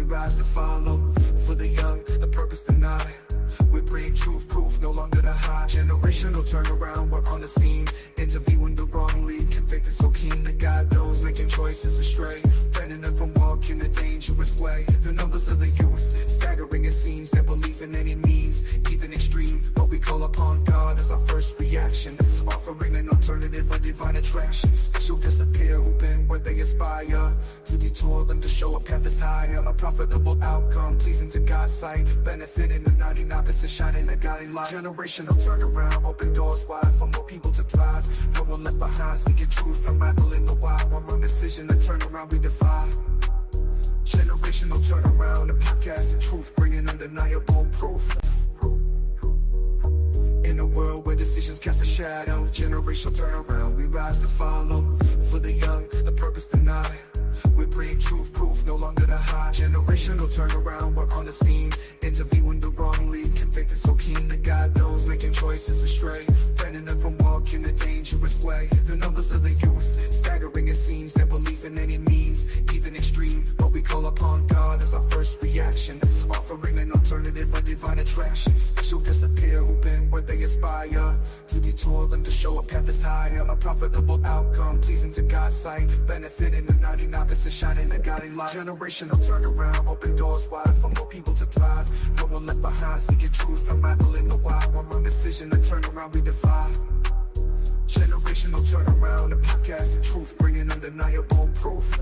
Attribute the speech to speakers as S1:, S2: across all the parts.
S1: rise to follow. For the young, the purpose denied. We bring truth proof, no longer to hide. Generational turnaround, we're on the scene. Interviewing the wrong lead, convicted so keen to guide those making choices astray. Preventing them from walking a dangerous way. The numbers of the youth, staggering it seems. Their belief in any means, even extreme. But we call upon God as our first reaction. Offering an alternative, a divine attraction. She'll disappear, hoping where they aspire. To detour them to show a path that's higher. A profitable outcome, pleasing to God's sight. Benefiting the 99%, shining a godly light. Generational turnaround, open doors wide for more people to thrive. No one left behind, seeking truth, unraveling the wild. One wrong decision, a turnaround we defy. Generational turnaround, a podcast of truth, bringing undeniable proof. In a world where decisions cast a shadow, generational turnaround, we rise to follow. For the young, the purpose denied. We bring truth proof, no longer to hide. Generational turnaround, we're on the scene. Interviewing the wrong lead, convicted so keen to guide those making choices astray. Preventing them from walking a dangerous way. The numbers of the youth, staggering it seems. Their belief in any means, even extreme. But we call upon God as our first reaction. Offering an alternative, a divine attraction. She'll disappear, hoping where they aspire. To detour them to show a path that's higher. A profitable outcome, pleasing to God's sight. Benefiting the 99%, shining a godly light. Generational turnaround, open doors wide for more people to thrive. No one left behind, seeking truth, unraveling the wild. One wrong decision, a turnaround we defy. Generational turnaround, a podcast of truth, bringing undeniable proof.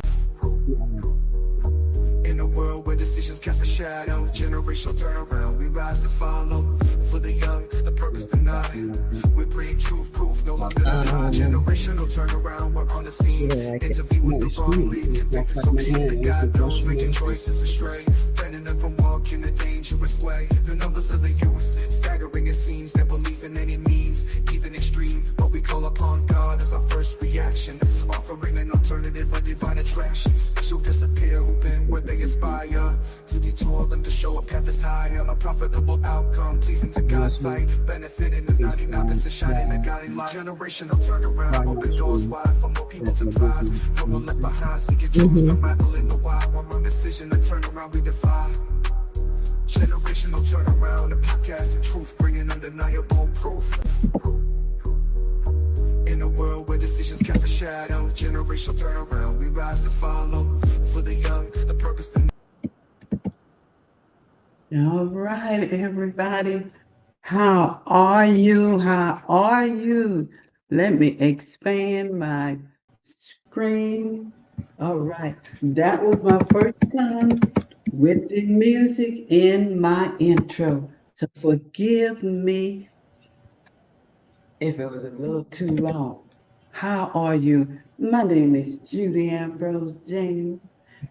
S1: In a world where decisions cast a shadow, generational turnaround, we rise to follow. For the young, the purpose denied. We bring truth proof, no longer to hide. Generational turnaround, we're on the scene. Interviewing the wrong lead, convicted so keen to guide those making choices astray. Preventing them from walking a dangerous way. The numbers of the youth, staggering it seems. Their belief in any means, even extreme. But we call upon God as our first reaction. Offering an alternative, a divine attraction. She'll disappear, hoping where they aspire. To detour them to show a path that's higher. A profitable outcome, pleasing to God's sight. Benefiting the 99%, shining a godly light. Generational turnaround, open doors wide for more people to thrive. No one left behind, seeking truth, unraveling the wild. One wrong decision, a turnaround we defy. Generational turnaround, a podcast of truth, bringing undeniable proof. In a world where decisions cast a shadow, generational turnaround, we rise to follow. For the young, the purpose to...
S2: All right, everybody. How are you? How are you? Let me expand my screen. All right. That was my first time with the music in my intro. So forgive me if it was a little too long. How are you? My name is Judy Ambrose James,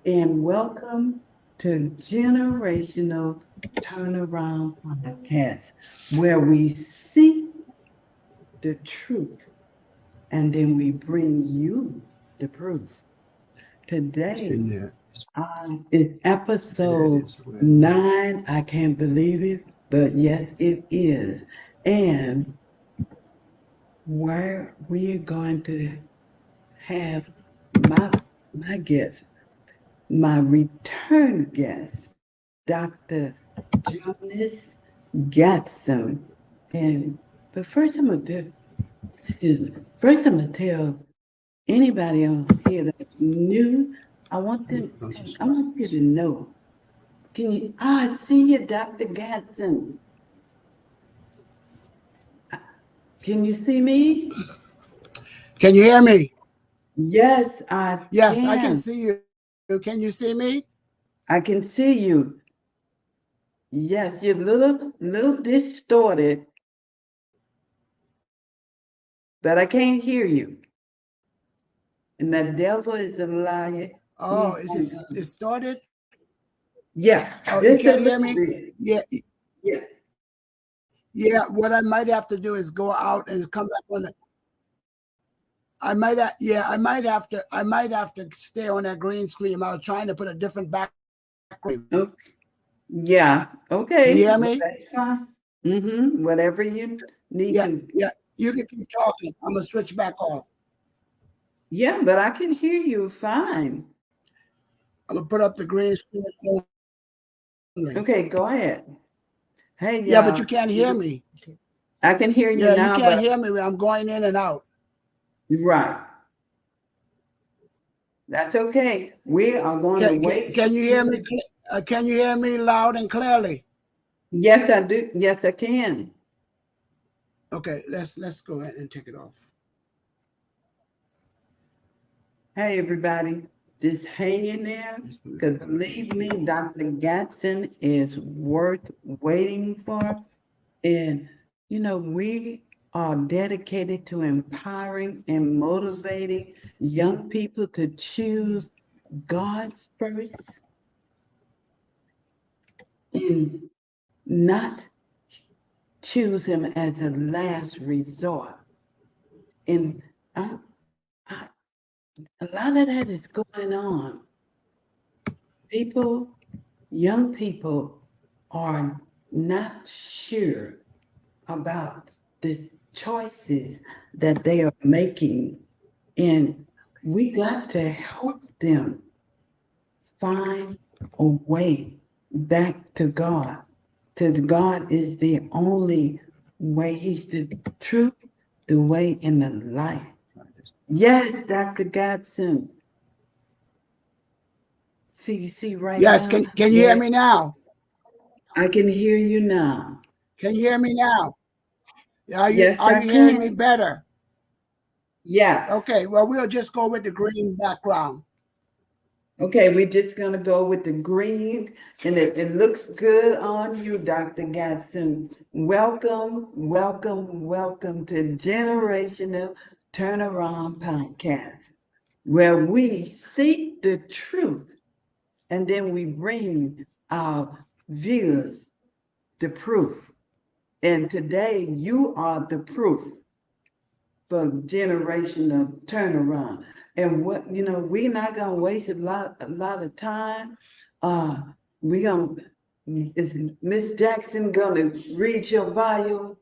S2: and welcome to Generational Turnaround Podcast, where we seek the truth and then we bring you the proof. Today is episode 9. I can't believe it, but yes, it is. And where we are going to have my guest, my return guest, Dr. Jonas Gadson. But first I'm gonna tell anybody on here that's new, I want you to know. I see you, Dr. Gadson. Can you see me?
S3: Can you hear me?
S2: Yes, I
S3: can see you. Can you see me?
S2: I can see you. Yes, you're a little distorted, but I can't hear you. And the devil is a liar.
S3: Oh, is it distorted?
S2: Yeah.
S3: Oh, you can hear me? Yeah. What I might have to do is go out and come back on it. I might have to stay on that green screen. I was trying to put a different background.
S2: Okay. Yeah. Okay.
S3: Can you hear me?
S2: That's fine. Whatever you need.
S3: Yeah. You can keep talking. I'm gonna switch back off.
S2: Yeah, but I can hear you fine.
S3: I'm gonna put up the green screen.
S2: Okay, go ahead. Hey,
S3: Yeah, but you
S2: y'all.
S3: can't hear me.
S2: I can hear you
S3: Yeah, you
S2: now,
S3: can't
S2: but
S3: hear me. I'm going in and out.
S2: right. That's okay. We are going to wait.
S3: Can you hear me? Can you hear me loud and clearly?
S2: Yes, I do. Yes, I can.
S3: Okay, let's go ahead and take it off.
S2: Hey, everybody. Just hang in there, because believe me, Dr. Gadson is worth waiting for. And, we are dedicated to empowering and motivating young people to choose God first and not choose Him as a last resort. And I, I, a lot of that is going on. People, young people, are not sure about the choices that they are making. And we got to help them find a way back to God. Because God is the only way. He's the truth, the way, and the life. Yes, Dr. Gadson. See right
S3: Yes,
S2: now
S3: can you hear
S2: that
S3: me now?
S2: I can hear you now.
S3: Can you hear me now?
S2: Yes,
S3: Are
S2: I
S3: you hearing me
S2: can.
S3: better?
S2: Yes.
S3: Okay, well, we'll just go with the green background.
S2: Okay, we're just gonna go with the green, and it looks good on you, Dr. Gadson. Welcome, welcome, welcome to Generational Turnaround Podcast, where we seek the truth and then we bring our viewers the proof. And today you are the proof for generational turnaround. And we're not gonna waste a lot of time. We gonna is Miss Jackson gonna read your bio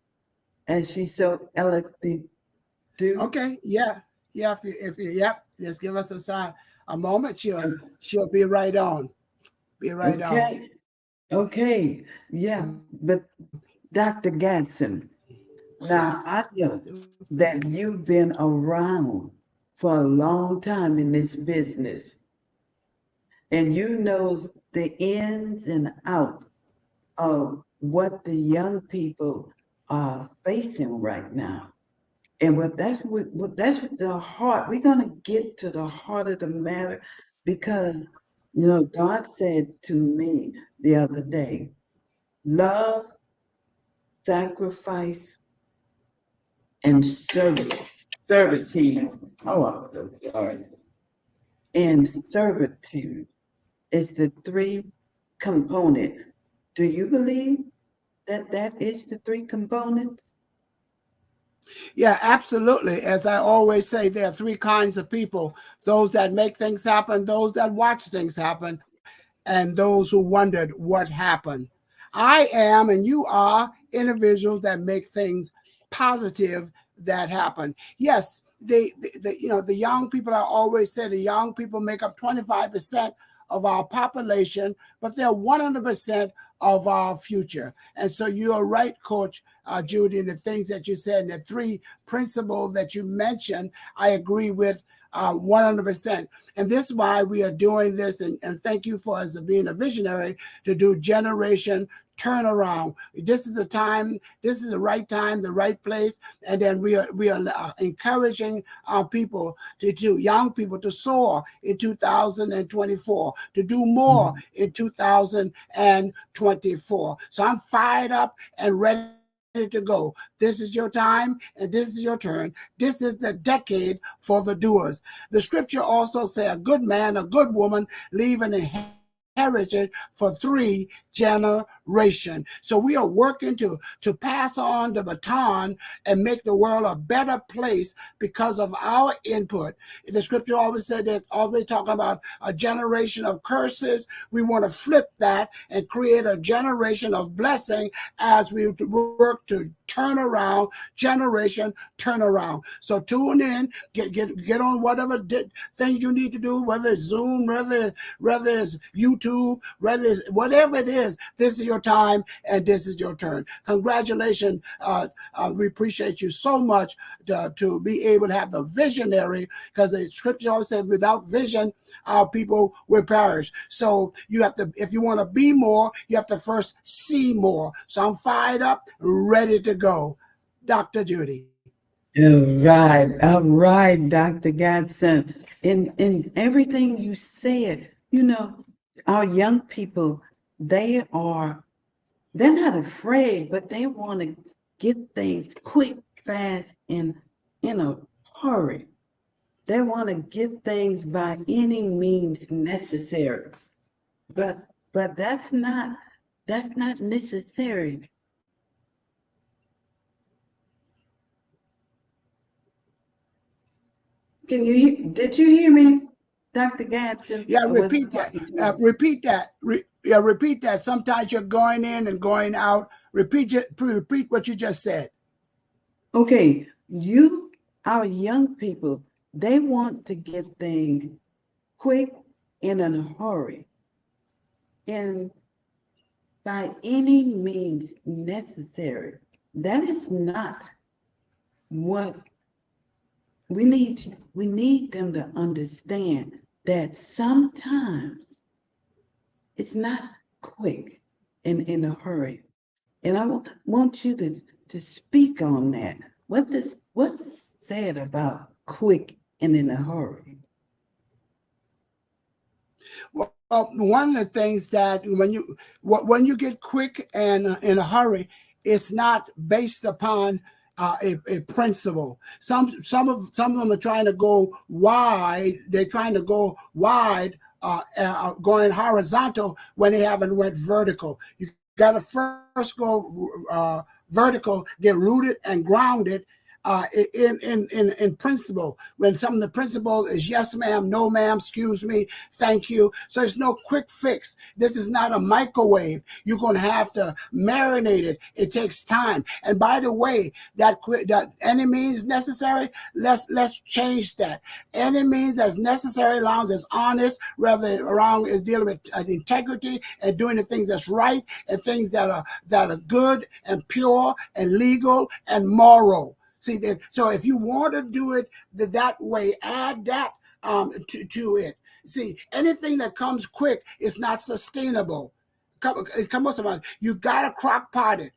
S2: as she so eloquently do?
S3: Okay, yeah, yeah. Yep, just give us a moment.
S2: Um,
S3: She'll be right on. Be right on.
S2: Okay, okay, yeah. But Dr. Gadson, now
S3: Yes.
S2: I know that you've been around for a long time in this business, and you know the ins and outs of what the young people are facing right now. And that's what the heart. We're gonna get to the heart of the matter, because God said to me the other day, love, sacrifice, and servitude. Oh, I'm so sorry. And servitude is the three component. Do you believe that is the three components?
S3: Yeah, absolutely. As I always say, there are three kinds of people: those that make things happen, those that watch things happen, and those who wondered what happened. I am, and you are, individuals that make things positive that happen. Yes, the young people, I always say the young people make up 25% of our population, but they're 100% of our future. And so you are right, Coach Judy, in the things that you said, and the three principles that you mentioned, I agree with 100%. And this is why we are doing this. And thank you for us being a visionary to do generation turnaround. This is the time. This is the right time, the right place. And then we are encouraging our people young people to soar in 2024, to do more in 2024. So I'm fired up and ready to go. This is your time and this is your turn. This is the decade for the doers. The scripture also says a good man, a good woman leave an inheritance for 3 generations. So we are working to pass on the baton and make the world a better place because of our input. The scripture always said that, always talking about a generation of curses. We want to flip that and create a generation of blessing as we work to turn around, generation turnaround. So tune in, get on whatever things you need to do, whether it's Zoom, whether it's YouTube, YouTube, whatever it is, this is your time and this is your turn. Congratulations. We appreciate you so much to be able to have the visionary, because the scripture always said, without vision, our people will perish. So you have to, if you want to be more, you have to first see more. So I'm fired up, ready to go. Dr. Judy.
S2: All right, Dr. Gadson. In everything you said, our young people, they're not afraid, but they want to get things quick, fast, and in a hurry. They want to get things by any means necessary. But that's not necessary. Did you hear me, Dr. Gadson?
S3: Yeah, repeat that. Repeat that. Repeat that. Sometimes you're going in and going out. Repeat what you just said.
S2: Okay, our young people, they want to get things quick and in a hurry, and by any means necessary. That is not what we need. We need them to understand that sometimes it's not quick and in a hurry. And I want you to speak on that. What's said about quick and in a hurry?
S3: Well, one of the things that when you get quick and in a hurry, it's not based upon a principle. Some of them are trying to go wide. They're trying to go wide, going horizontal when they haven't went vertical. You got to first go vertical, get rooted and grounded in principle. When some of the principle is yes ma'am, no ma'am, excuse me, thank you. So there's no quick fix. This is not a microwave. You're going to have to marinate it. It takes time. And by the way, that any means necessary, let's change that. Any means that's necessary, as long as it's honest, rather around is dealing with integrity and doing the things that's right and things that are good and pure and legal and moral. See, so if you want to do it that way, add that to it. See, anything that comes quick is not sustainable. Come on, somebody. You got to crock pot it.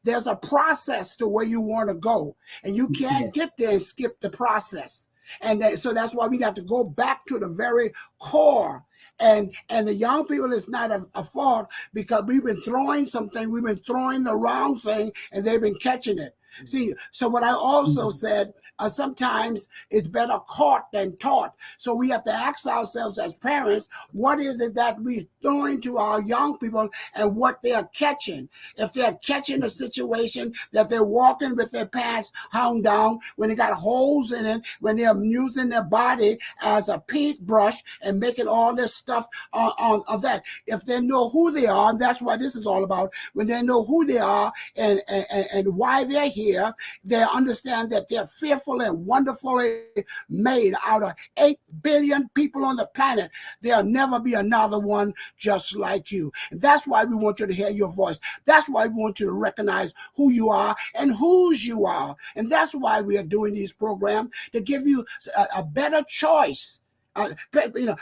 S3: There's a process to where you want to go, and you can't get there and skip the process. And so that's why we have to go back to the very core. And the young people, it's not a fault, because we've been throwing something, we've been throwing the wrong thing, and they've been catching it. See, so what I also said, sometimes it's better caught than taught. So we have to ask ourselves as parents, what is it that we're throwing to our young people and what they're catching? If they're catching a situation that they're walking with their pants hung down, when they got holes in it, when they're using their body as a paintbrush and making all this stuff on that. If they know who they are, and that's what this is all about, when they know who they are and why they're here, they understand that they're fearfully and wonderfully made out of 8 billion people on the planet. There'll never be another one just like you. And that's why we want you to hear your voice. That's why we want you to recognize who you are and whose you are. And that's why we are doing these programs, to give you a better choice.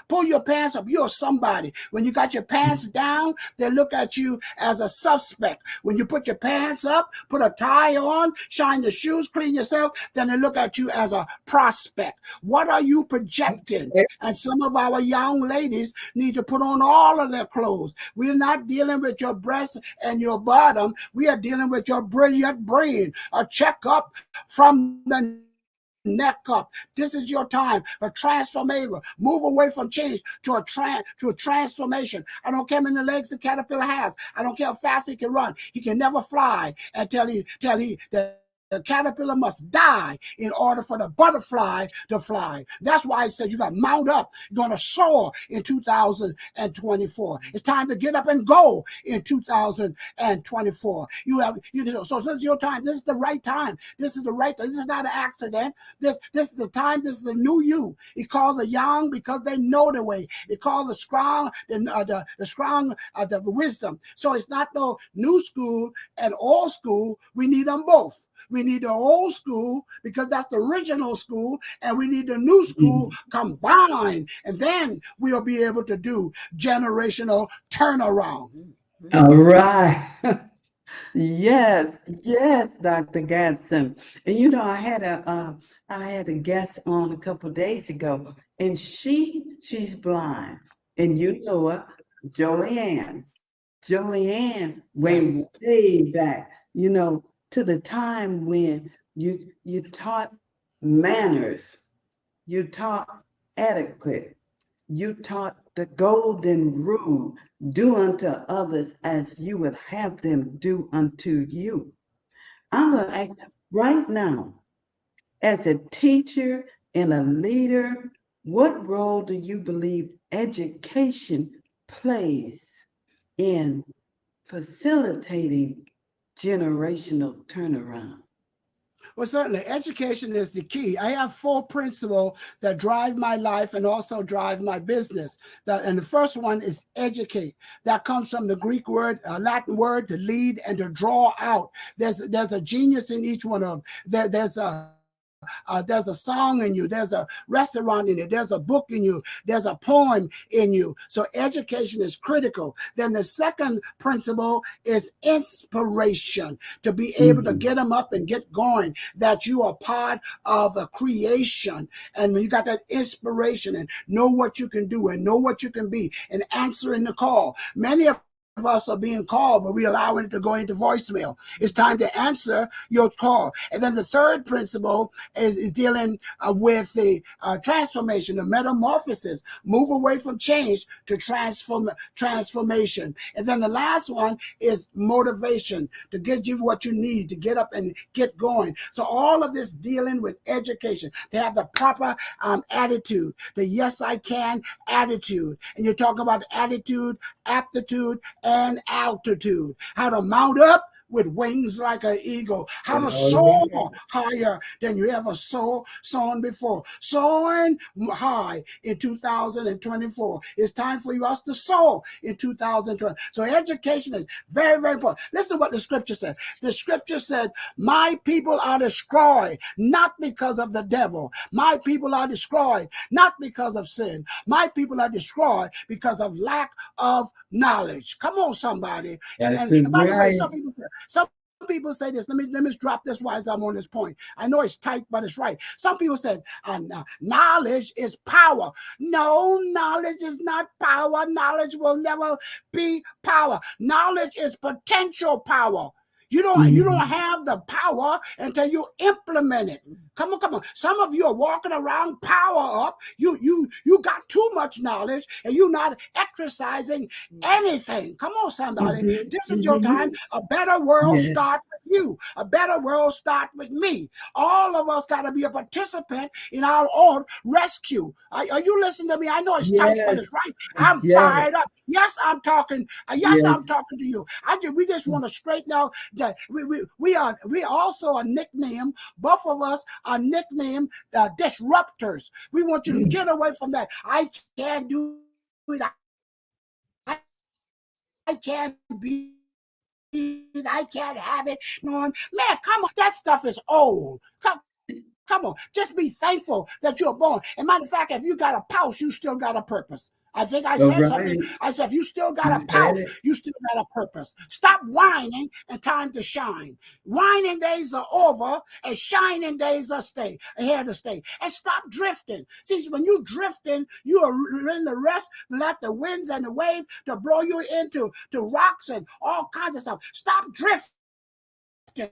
S3: Pull your pants up. You're somebody. When you got your pants down, they look at you as a suspect. When you put your pants up, put a tie on, shine your shoes, clean yourself, then they look at you as a prospect. What are you projecting? And some of our young ladies need to put on all of their clothes. We're not dealing with your breast and your bottom. We are dealing with your brilliant brain. A checkup from the neck up. This is your time for transformation. Move away from change to a transformation. I don't care how many legs the caterpillar has. I don't care how fast he can run. He can never fly until he caterpillar must die in order for the butterfly to fly. That's why I said you got to mount up. You're going to soar in 2024. It's time to get up and go in 2024. So this is your time. This is the right time. This is the right time. This is not an accident. This is the time. This is a new you. He called the young because they know the way. He called the strong the strong the wisdom. So it's not no new school and old school. We need them both. We need the old school because that's the original school, and we need the new school combined, and then we'll be able to do generational turnaround.
S2: All right. Yes, yes, Dr. Gadson. And you know, I had a guest on a couple of days ago, and she's blind, and you know her, Joanne. Joanne went way back, you know, to the time when you taught manners, you taught etiquette, you taught the golden rule, do unto others as you would have them do unto you. I'm going to ask right now, as a teacher and a leader, what role do you believe education plays in facilitating generational turnaround?
S3: Well, certainly, education is the key. I have 4 principles that drive my life and also drive my business. And the first one is educate. That comes from the Greek word, Latin word, to lead and to draw out. There's a genius in each one of them. There's a song in you. There's a restaurant in you. There's a book in you. There's a poem in you. So education is critical. Then the second principle is inspiration, to be able to get them up and get going, that you are part of a creation. And when you got that inspiration and know what you can do and know what you can be and answering the call. Many of us are being called, but we allow it to go into voicemail. It's time to answer your call. And then the third principle is dealing with the transformation, the metamorphosis. Move away from change to transformation. And then the last one is motivation, to get you what you need to get up and get going. So all of this dealing with education, to have the proper attitude, the yes I can attitude. And you're talking about attitude, aptitude, and altitude. How to mount up with wings like an eagle. How to soar higher than you ever soared before. Soaring high in 2024. It's time for us to soar in 2020. So education is very, very important. Listen to what the scripture said. The scripture said, my people are destroyed, not because of the devil. My people are destroyed, not because of sin. My people are destroyed because of lack of knowledge. Come on, somebody. And by the way, some people say this. Let me drop this while I'm on this point. I know it's tight, but it's right. Some people said knowledge is power. No, knowledge is not power. Knowledge will never be power. Knowledge is potential power. You don't have the power until you implement it. Come on. Some of you are walking around power up. You got too much knowledge and you're not exercising anything. Come on, somebody. This is your time. A better world start with you. A better world start with me. All of us got to be a participant in our own rescue. Are you listening to me? I know it's tight, but it's right. I'm fired up. Yes, I'm talking. I'm talking to you. We just want to straighten out that we also are nicknamed. Both of us are nicknamed disruptors. We want you to get away from that. I can't do it. I can't be it. I can't have it. No, man, come on. That stuff is old. Come on, just be thankful that you're born. And matter of fact, if you got a pouch, you still got a purpose. I think I said something. I said, if you still got a pouch, you still got a purpose. Stop whining and time to shine. Whining days are over and shining days are here to stay. And stop drifting. See, when you drifting, you are in the rest, let the winds and the waves to blow you into rocks and all kinds of stuff. Stop drifting.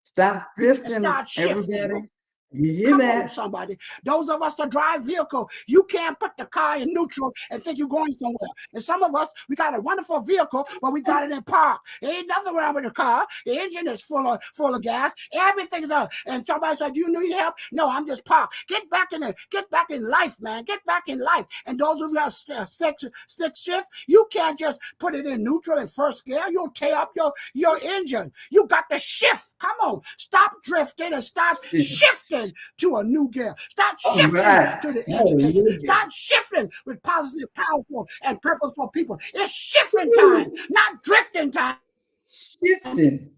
S2: Stop drifting,
S3: Start shifting.
S2: everybody. You hear
S3: Come on,
S2: that?
S3: somebody. Those of us that drive vehicle, you can't put the car in neutral and think you're going somewhere. And some of us, we got a wonderful vehicle, but we got it in park. There ain't nothing wrong with the car. The engine is full of gas. Everything's up. And somebody said, "Do you need help?" No, I'm just parked. Get back in life, man. Get back in life. And those of you that stick shift, you can't just put it in neutral and first gear. You'll tear up your engine. You got to shift. Come on, stop drifting and start shifting to a new gear. Start
S2: All
S3: shifting
S2: right.
S3: to the education.
S2: Hallelujah.
S3: Start shifting with positive, powerful, and purposeful people. It's shifting time, not drifting time.
S2: Shifting.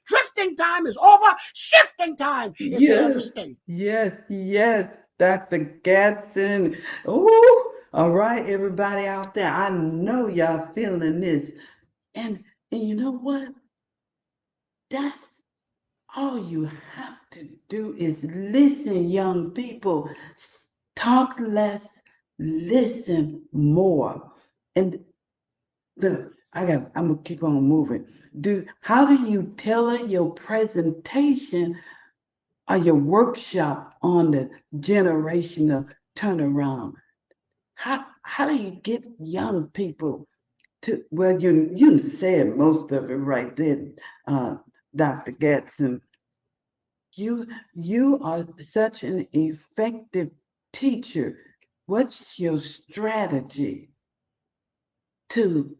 S3: Drifting time is over. Shifting time is here to
S2: Yes,
S3: stay.
S2: yes, Dr. Gadson. Oh, all right, everybody out there. I know y'all feeling this. And you know what? That's all you have to do is listen, young people. Talk less, listen more. And I'm gonna keep on moving. How do you tailor your presentation or your workshop on the generational turnaround? How do you get young people to, well, you said most of it right there, Dr. Gadson. You are such an effective teacher. What's your strategy to,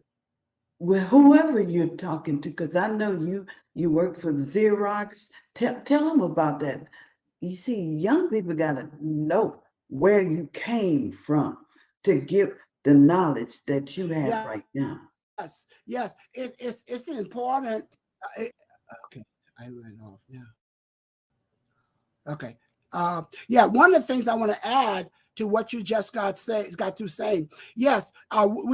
S2: well, whoever you're talking to? Because I know you work for Xerox. Tell them about that. You see, young people got to know where you came from to get the knowledge that you have right now.
S3: Yes. It's important. Okay, I went off now. Okay. Yeah, one of the things I want to add to what you just got to saying, yes,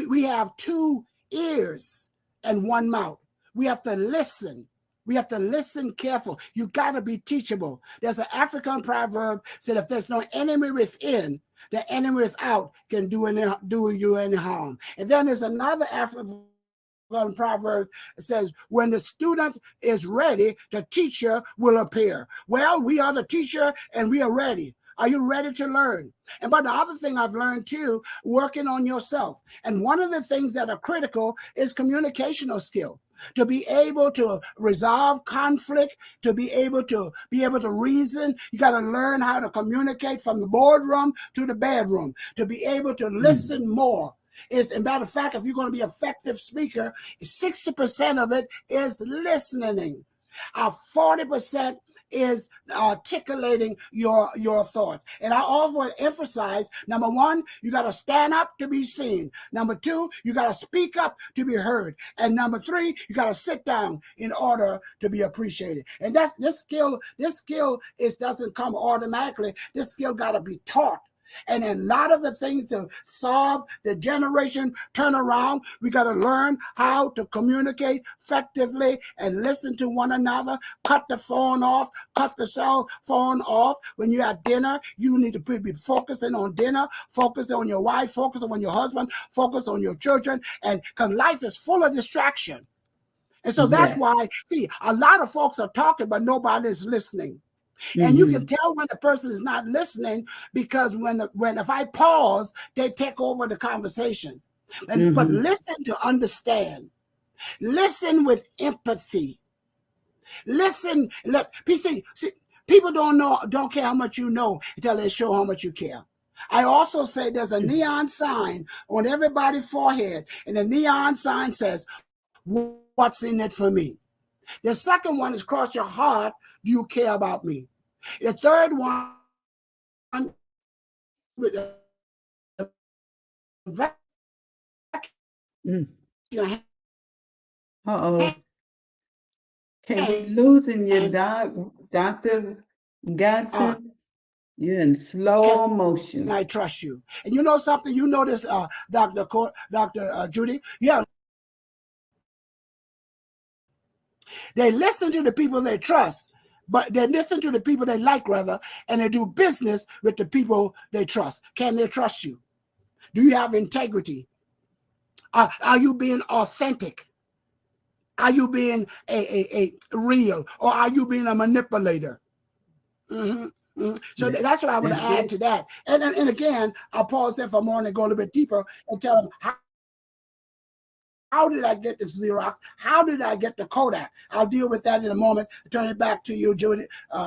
S3: we have 2 ears and 1 mouth. We have to listen. We have to listen careful. You got to be teachable. There's an African proverb said, if there's no enemy within, the enemy without can do you any harm. And then there's another African proverb says, when the student is ready, the teacher will appear. Well, we are the teacher and we are ready. Are you ready to learn? And but the other thing I've learned too, working on yourself. And one of the things that are critical is communicational skill. To be able to resolve conflict, to be able to reason, you got to learn how to communicate from the boardroom to the bedroom. To be able to listen more. As a matter of fact, if you're going to be an effective speaker, 60% of it is listening. 40% is articulating your thoughts. And I often emphasize, number 1, you got to stand up to be seen. Number 2, you got to speak up to be heard. And number 3, you got to sit down in order to be appreciated. And that's this skill doesn't come automatically. This skill got to be taught. And a lot of the things to solve the generation turnaround, we got to learn how to communicate effectively and listen to one another. Cut the phone off, cut the cell phone off. When you're at dinner, you need to be focusing on dinner, focus on your wife, focus on your husband, focus on your children. And because life is full of distraction. And so that's why, see, a lot of folks are talking, but nobody's listening. And you can tell when the person is not listening because if I pause, they take over the conversation. But listen to understand. Listen with empathy. Listen. See, people don't care how much you know until they show how much you care. I also say there's a neon sign on everybody's forehead, and the neon sign says, "What's in it for me?" The second one is, cross your heart, do you care about me? The third one with the
S2: Uh-oh. Can we losing you, Dr. Gadson? You're in slow motion.
S3: I trust you. And you know something? You know this, Dr. Judy? Yeah. They listen to the people they trust, but they listen to the people they like, rather, and they do business with the people they trust. Can they trust you? Do you have integrity? Are you being authentic? Are you being a real, or are you being a manipulator? So that's what I would add to that. And again, I'll pause there for a moment and go a little bit deeper and tell them how did I get the Xerox? How did I get the Kodak? I'll deal with that in a moment. Turn it back to you, Judy,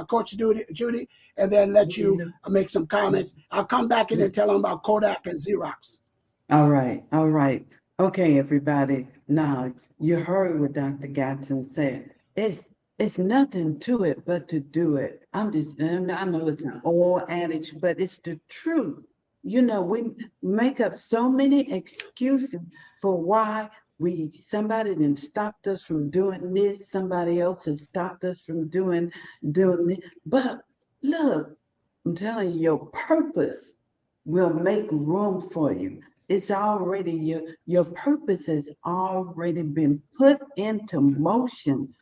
S3: Coach Judy, and then let you make some comments. I'll come back in and tell them about Kodak and Xerox.
S2: All right, all right. Okay, everybody. Now, you heard what Dr. Gadson said. It's nothing to it but to do it. I know it's an old adage, but it's the truth. You know, we make up so many excuses for why somebody then stopped us from doing this, somebody else has stopped us from doing this. But look, I'm telling you, your purpose will make room for you. It's already your purpose has already been put into motion.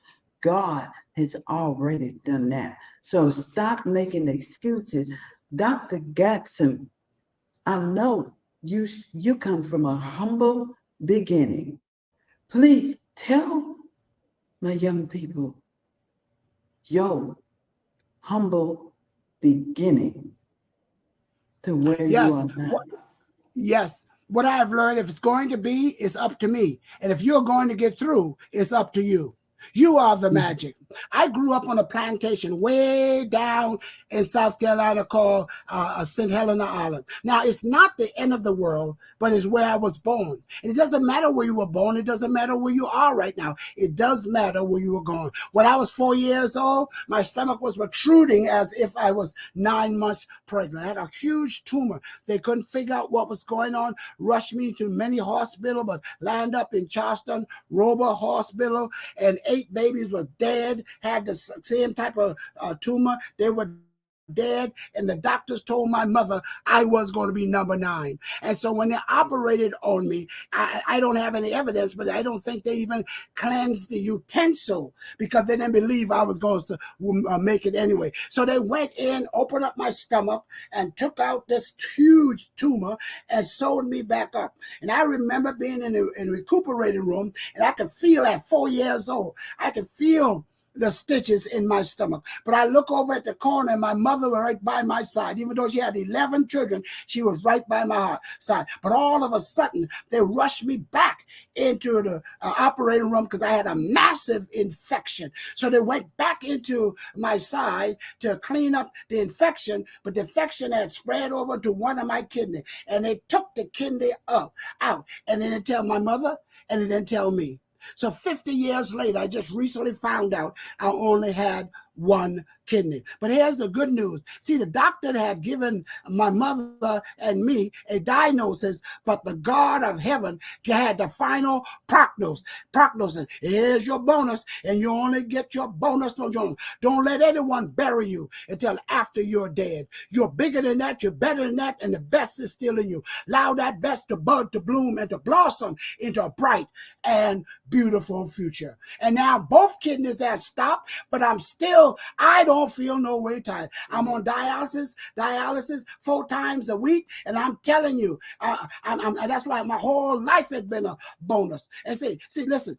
S2: God has already done that. So stop making excuses. Dr. Gadson, I know you come from a humble beginning. Please tell my young people your humble beginning to where you are now.
S3: Yes. What I've learned, if it's going to be, it's up to me. And if you're going to get through, it's up to you. You are the magic. I grew up on a plantation way down in South Carolina called St. Helena Island. Now, it's not the end of the world, but it's where I was born. And it doesn't matter where you were born. It doesn't matter where you are right now. It does matter where you were going. When I was 4 years old, my stomach was protruding as if I was 9 months pregnant. I had a huge tumor. They couldn't figure out what was going on, rushed me to many hospitals, but landed up in Charleston, Roebuck Hospital, and 8 babies were dead, had the same type of tumor. They were dead, and the doctors told my mother I was going to be number 9. And so when they operated on me, I don't have any evidence, but I don't think they even cleansed the utensil because they didn't believe I was going to make it anyway. So they went in, opened up my stomach, and took out this huge tumor and sewed me back up. And I remember being in the recuperating room, and I could feel at 4 years old, I could feel the stitches in my stomach. But I look over at the corner and my mother was right by my side. Even though she had 11 children, she was right by my side. But all of a sudden, they rushed me back into the operating room because I had a massive infection. So they went back into my side to clean up the infection, but the infection had spread over to one of my kidneys. And they took the kidney out. And they didn't tell my mother, and they didn't tell me. So 50 years later, I just recently found out I only had 1 kidney. But here's the good news. See, the doctor had given my mother and me a diagnosis, but the God of heaven had the final prognosis. Here's your bonus, and you only get your bonus from Jonas. Don't let anyone bury you until after you're dead. You're bigger than that, you're better than that, and the best is still in you. Allow that best to bud, to bloom, and to blossom into a bright and beautiful future. And now both kidneys have stopped, but I don't feel no way tired. I'm on dialysis 4 times a week, and I'm telling you, that's why my whole life has been a bonus. And listen,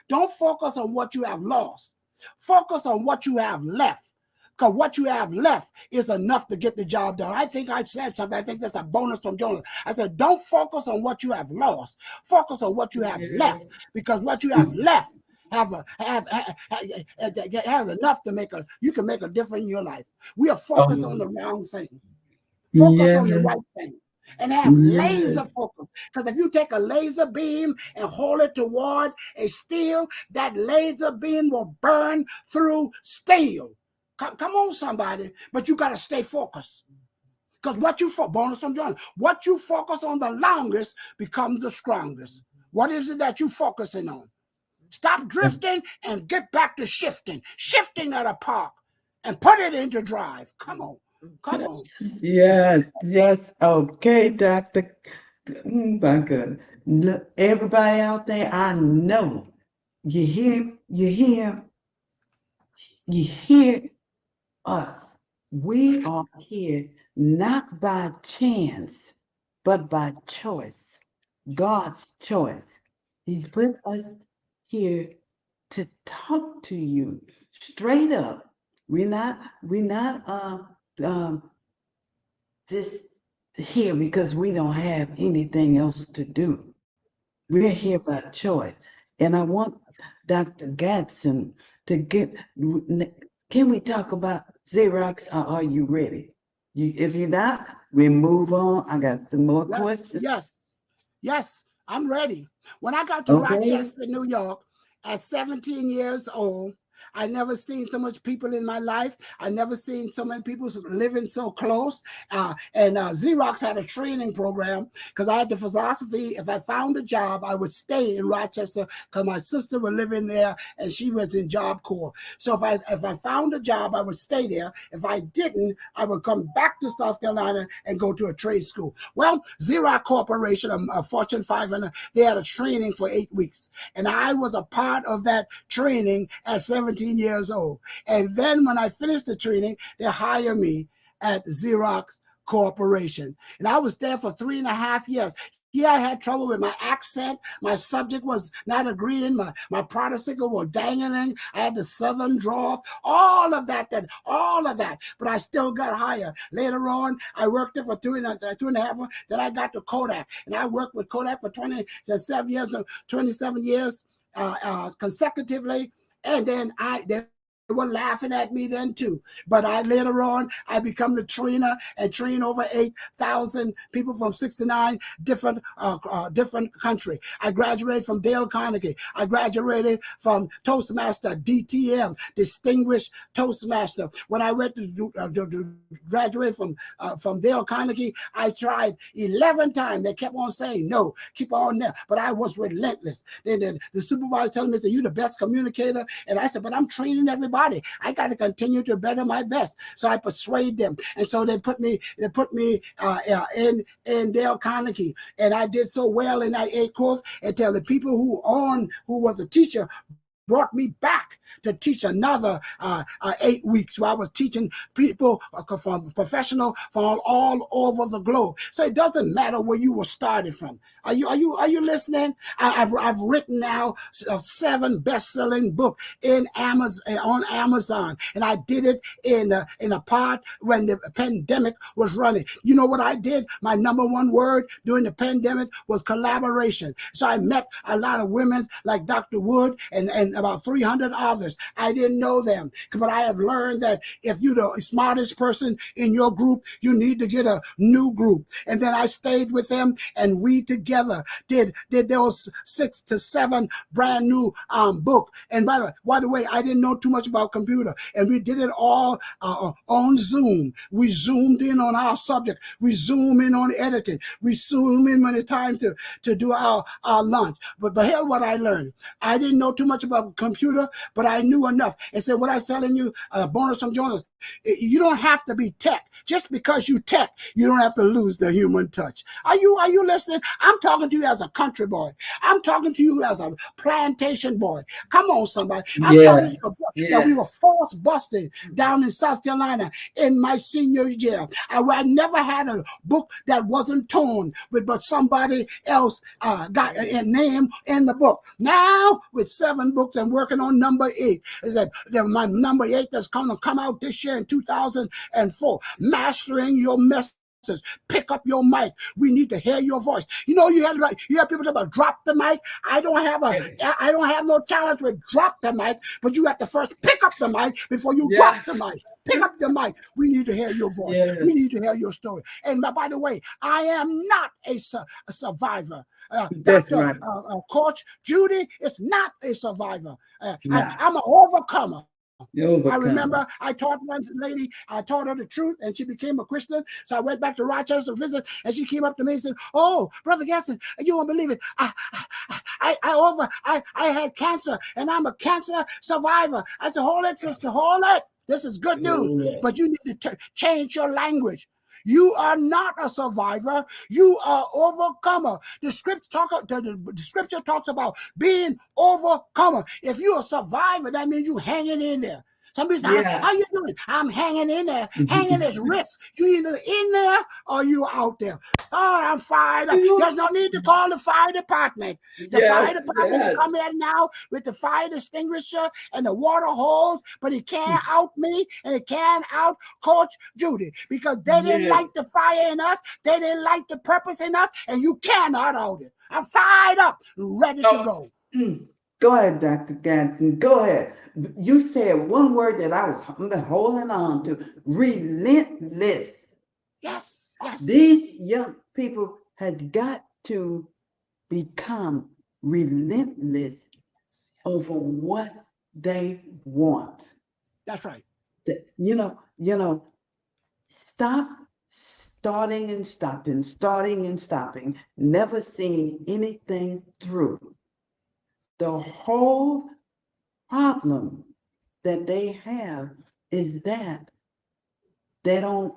S3: don't focus on what you have lost. Focus on what you have left. Because what you have left is enough to get the job done. I think I said something. I think that's a bonus from Jonas. I said, don't focus on what you have lost. Focus on what you have left. Because what you have left has enough to you can make a difference in your life. We are focused on the wrong thing. Focus on the right thing. And have laser focus. Because if you take a laser beam and hold it toward a steel, that laser beam will burn through steel. Come on, somebody. But you got to stay focused. Because bonus from John, what you focus on the longest becomes the strongest. What is it that you're focusing on? Stop drifting and get back to shifting. Shifting at a park and put it into drive. Come on.
S2: Yes. Okay, Doctor. My God. Look, everybody out there, I know you hear us. We are here not by chance, but by choice. God's choice. He's put us here to talk to you straight up We're not um, just here because we don't have anything else to do. We're here by choice. And I want Dr. Gadson to get, can we talk about Xerox or are you ready? If you're not, we move on. I got some more questions.
S3: Yes, I'm ready. When I got to
S2: Okay.
S3: Rochester, New York, at 17 years old, I never seen so much people in my life. I never seen so many people living so close. And Xerox had a training program because I had the philosophy, if I found a job, I would stay in Rochester because my sister was living there and she was in Job Corps. So if I found a job, I would stay there. If I didn't, I would come back to South Carolina and go to a trade school. Well, Xerox Corporation, a Fortune 500, they had a training for 8 weeks. And I was a part of that training at 17 years old. And then when I finished the training, they hired me at Xerox Corporation. And I was there for 3.5 years. Yeah, I had trouble with my accent. My subject was not agreeing. My participle was dangling. I had the southern drawl. All of that. But I still got hired. Later on, I worked there for 2.5. Then I got to Kodak. And I worked with Kodak for 27 years consecutively. And then they were laughing at me then too. But later on, I become the trainer and train over 8,000 people from 69 different country. I graduated from Dale Carnegie. I graduated from Toastmaster, DTM, Distinguished Toastmaster. When I went to graduate from Dale Carnegie, I tried 11 times. They kept on saying, no, keep on there. But I was relentless. Then the supervisor telling me, you're the best communicator. And I said, but I'm training everybody. I got to continue to better my best. So I persuade them. And so they put me in Dale Carnegie. And I did so well in that 8 course until the people who was a teacher brought me back to teach another 8 weeks where I was teaching people from professional from all over the globe. So it doesn't matter where you were started from. Are you listening? I've written now 7 best-selling books on Amazon, and I did it in a part when the pandemic was running. You know what I did? My #1 word during the pandemic was collaboration. So I met a lot of women like Dr. Wood and about 300 others. I didn't know them, but I have learned that if you're the smartest person in your group, you need to get a new group. And then I stayed with them, and we together did those 6 to 7 brand new book. And by the way, I didn't know too much about computer, and we did it all on Zoom. We zoomed in on our subject. We zoom in on editing. We zoom in when it's time to do our lunch. But here's what I learned. I didn't know too much about computer, but I knew enough. And said, what I telling you, bonus from Jonas, you don't have to be tech. Just because you tech, you don't have to lose the human touch. Are you listening? I'm talking to you as a country boy. I'm talking to you as a plantation boy. Come on, somebody. I'm talking to you that we were force busting down in South Carolina in my senior year. I never had a book that wasn't torn, but somebody else got a name in the book. Now, with 7 books and working on number 8, is that my number 8 that's going to come out this year in 2004, mastering your message. Pick up your mic. We need to hear your voice. You have people talk about drop the mic. I don't have no challenge with drop the mic, but you have to first pick up the mic before you drop the mic. Pick up the mic. We need to hear your voice. We need to hear your story. And by the way, I am not a survivor. Dr. Coach Judy is not a survivor. I'm an overcomer. I remember I taught one lady, I taught her the truth, and she became a Christian. So I went back to Rochester to visit, and she came up to me and said, "Oh, Brother Gadson, you won't believe it. I had cancer, and I'm a cancer survivor." I said, "Hold it, sister, hold it. This is good news, but you need to change your language. You are not a survivor. You are overcomer. The scripture talks about being overcomer. If you're a survivor, that means you're hanging in there. Somebody say,
S2: Yeah.
S3: how you doing? I'm hanging in there. Hanging is risk. You either in there or you out there. Oh, I'm fired up. There's no need to call the fire department. The fire department will come in now with the fire extinguisher and the water hose, but he can't out me and he can't out Coach Judy because they didn't like the fire in us. They didn't like the purpose in us, and you cannot out it. I'm fired up, ready to go.
S2: Go ahead, Dr. Gadson. Go ahead. You said one word that I was holding on to: relentless.
S3: Yes.
S2: These young people has got to become relentless over what they want.
S3: That's right.
S2: Stop starting and stopping, never seeing anything through. The whole problem that they have is that they don't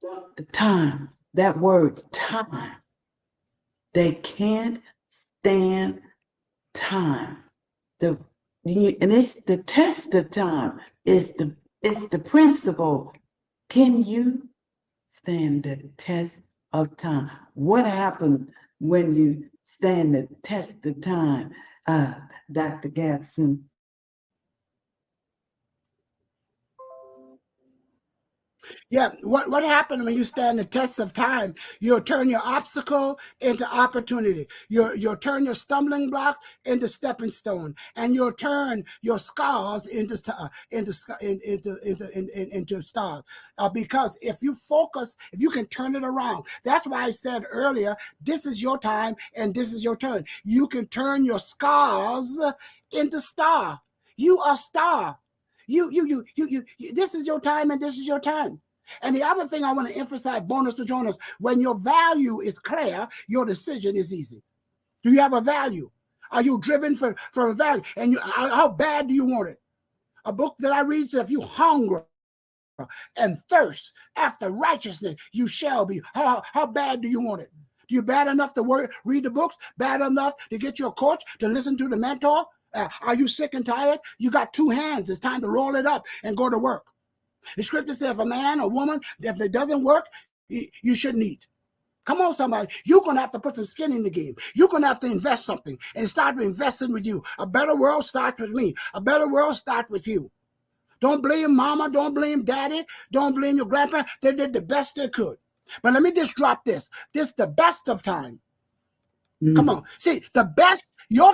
S2: want the time. That word time. They can't stand time. And it's the test of time. It's the principle. Can you stand the test of time? What happens when you stand the test of time, Dr. Gadson?
S3: Yeah, what happened when you stand the test of time? You'll turn your obstacle into opportunity. You'll turn your stumbling blocks into stepping stone, and you'll turn your scars into stars. Because if you focus, if you can turn it around, that's why I said earlier, this is your time and this is your turn. You can turn your scars into star. You are star. You. This is your time and this is your turn. And the other thing I want to emphasize, bonus to Jonas, when your value is clear, your decision is easy. Do you have a value? Are you driven for a value? And how bad do you want it? A book that I read says, if you hunger and thirst after righteousness, you shall be. How bad do you want it? Do you bad enough to read the books? Bad enough to get your coach, to listen to the mentor? Are you sick and tired? You got two hands. It's time to roll it up and go to work. The scripture says if a man or woman, if it doesn't work, you shouldn't eat. Come on, somebody. You're going to have to put some skin in the game. You're going to have to invest something and start investing with you. A better world starts with me. A better world starts with you. Don't blame mama. Don't blame daddy. Don't blame your grandpa. They did the best they could. But let me just drop this. This is the best of time. Come on. See, the best, your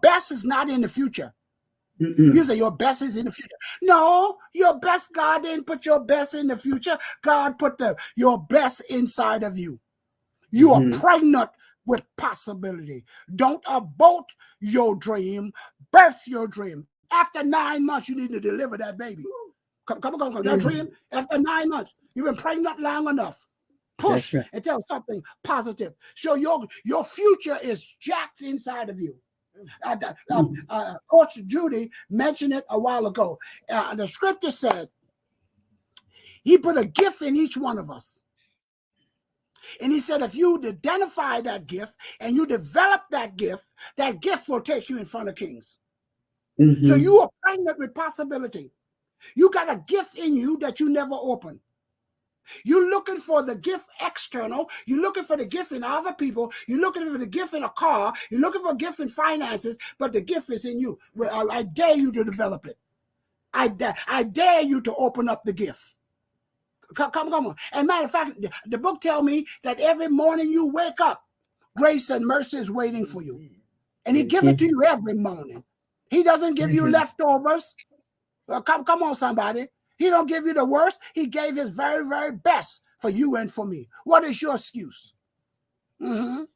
S3: best is not in the future. You say your best is in the future. No, your best, God didn't put your best in the future. God put your best inside of you. You are pregnant with possibility. Don't abort your dream, birth your dream. After 9 months, you need to deliver that baby. Come. That dream, after 9 months, you've been pregnant long enough. Push and tell something positive. So your future is jacked inside of you. Coach Judy mentioned it a while ago. The scripture said he put a gift in each one of us. And he said, if you identify that gift and you develop that gift will take you in front of kings. So you are pregnant with possibility. You got a gift in you that you never opened. You're looking for the gift external. You're looking for the gift in other people. You're looking for the gift in a car. You're looking for a gift in finances, but the gift is in you. I dare you to develop it. I dare you to open up the gift. Come on. And matter of fact, the book tells me that every morning you wake up, grace and mercy is waiting for you. And he gives it to you every morning. He doesn't give you leftovers. Come on, somebody. He don't give you the worst. He gave his very, very best for you and for me. What is your excuse? Because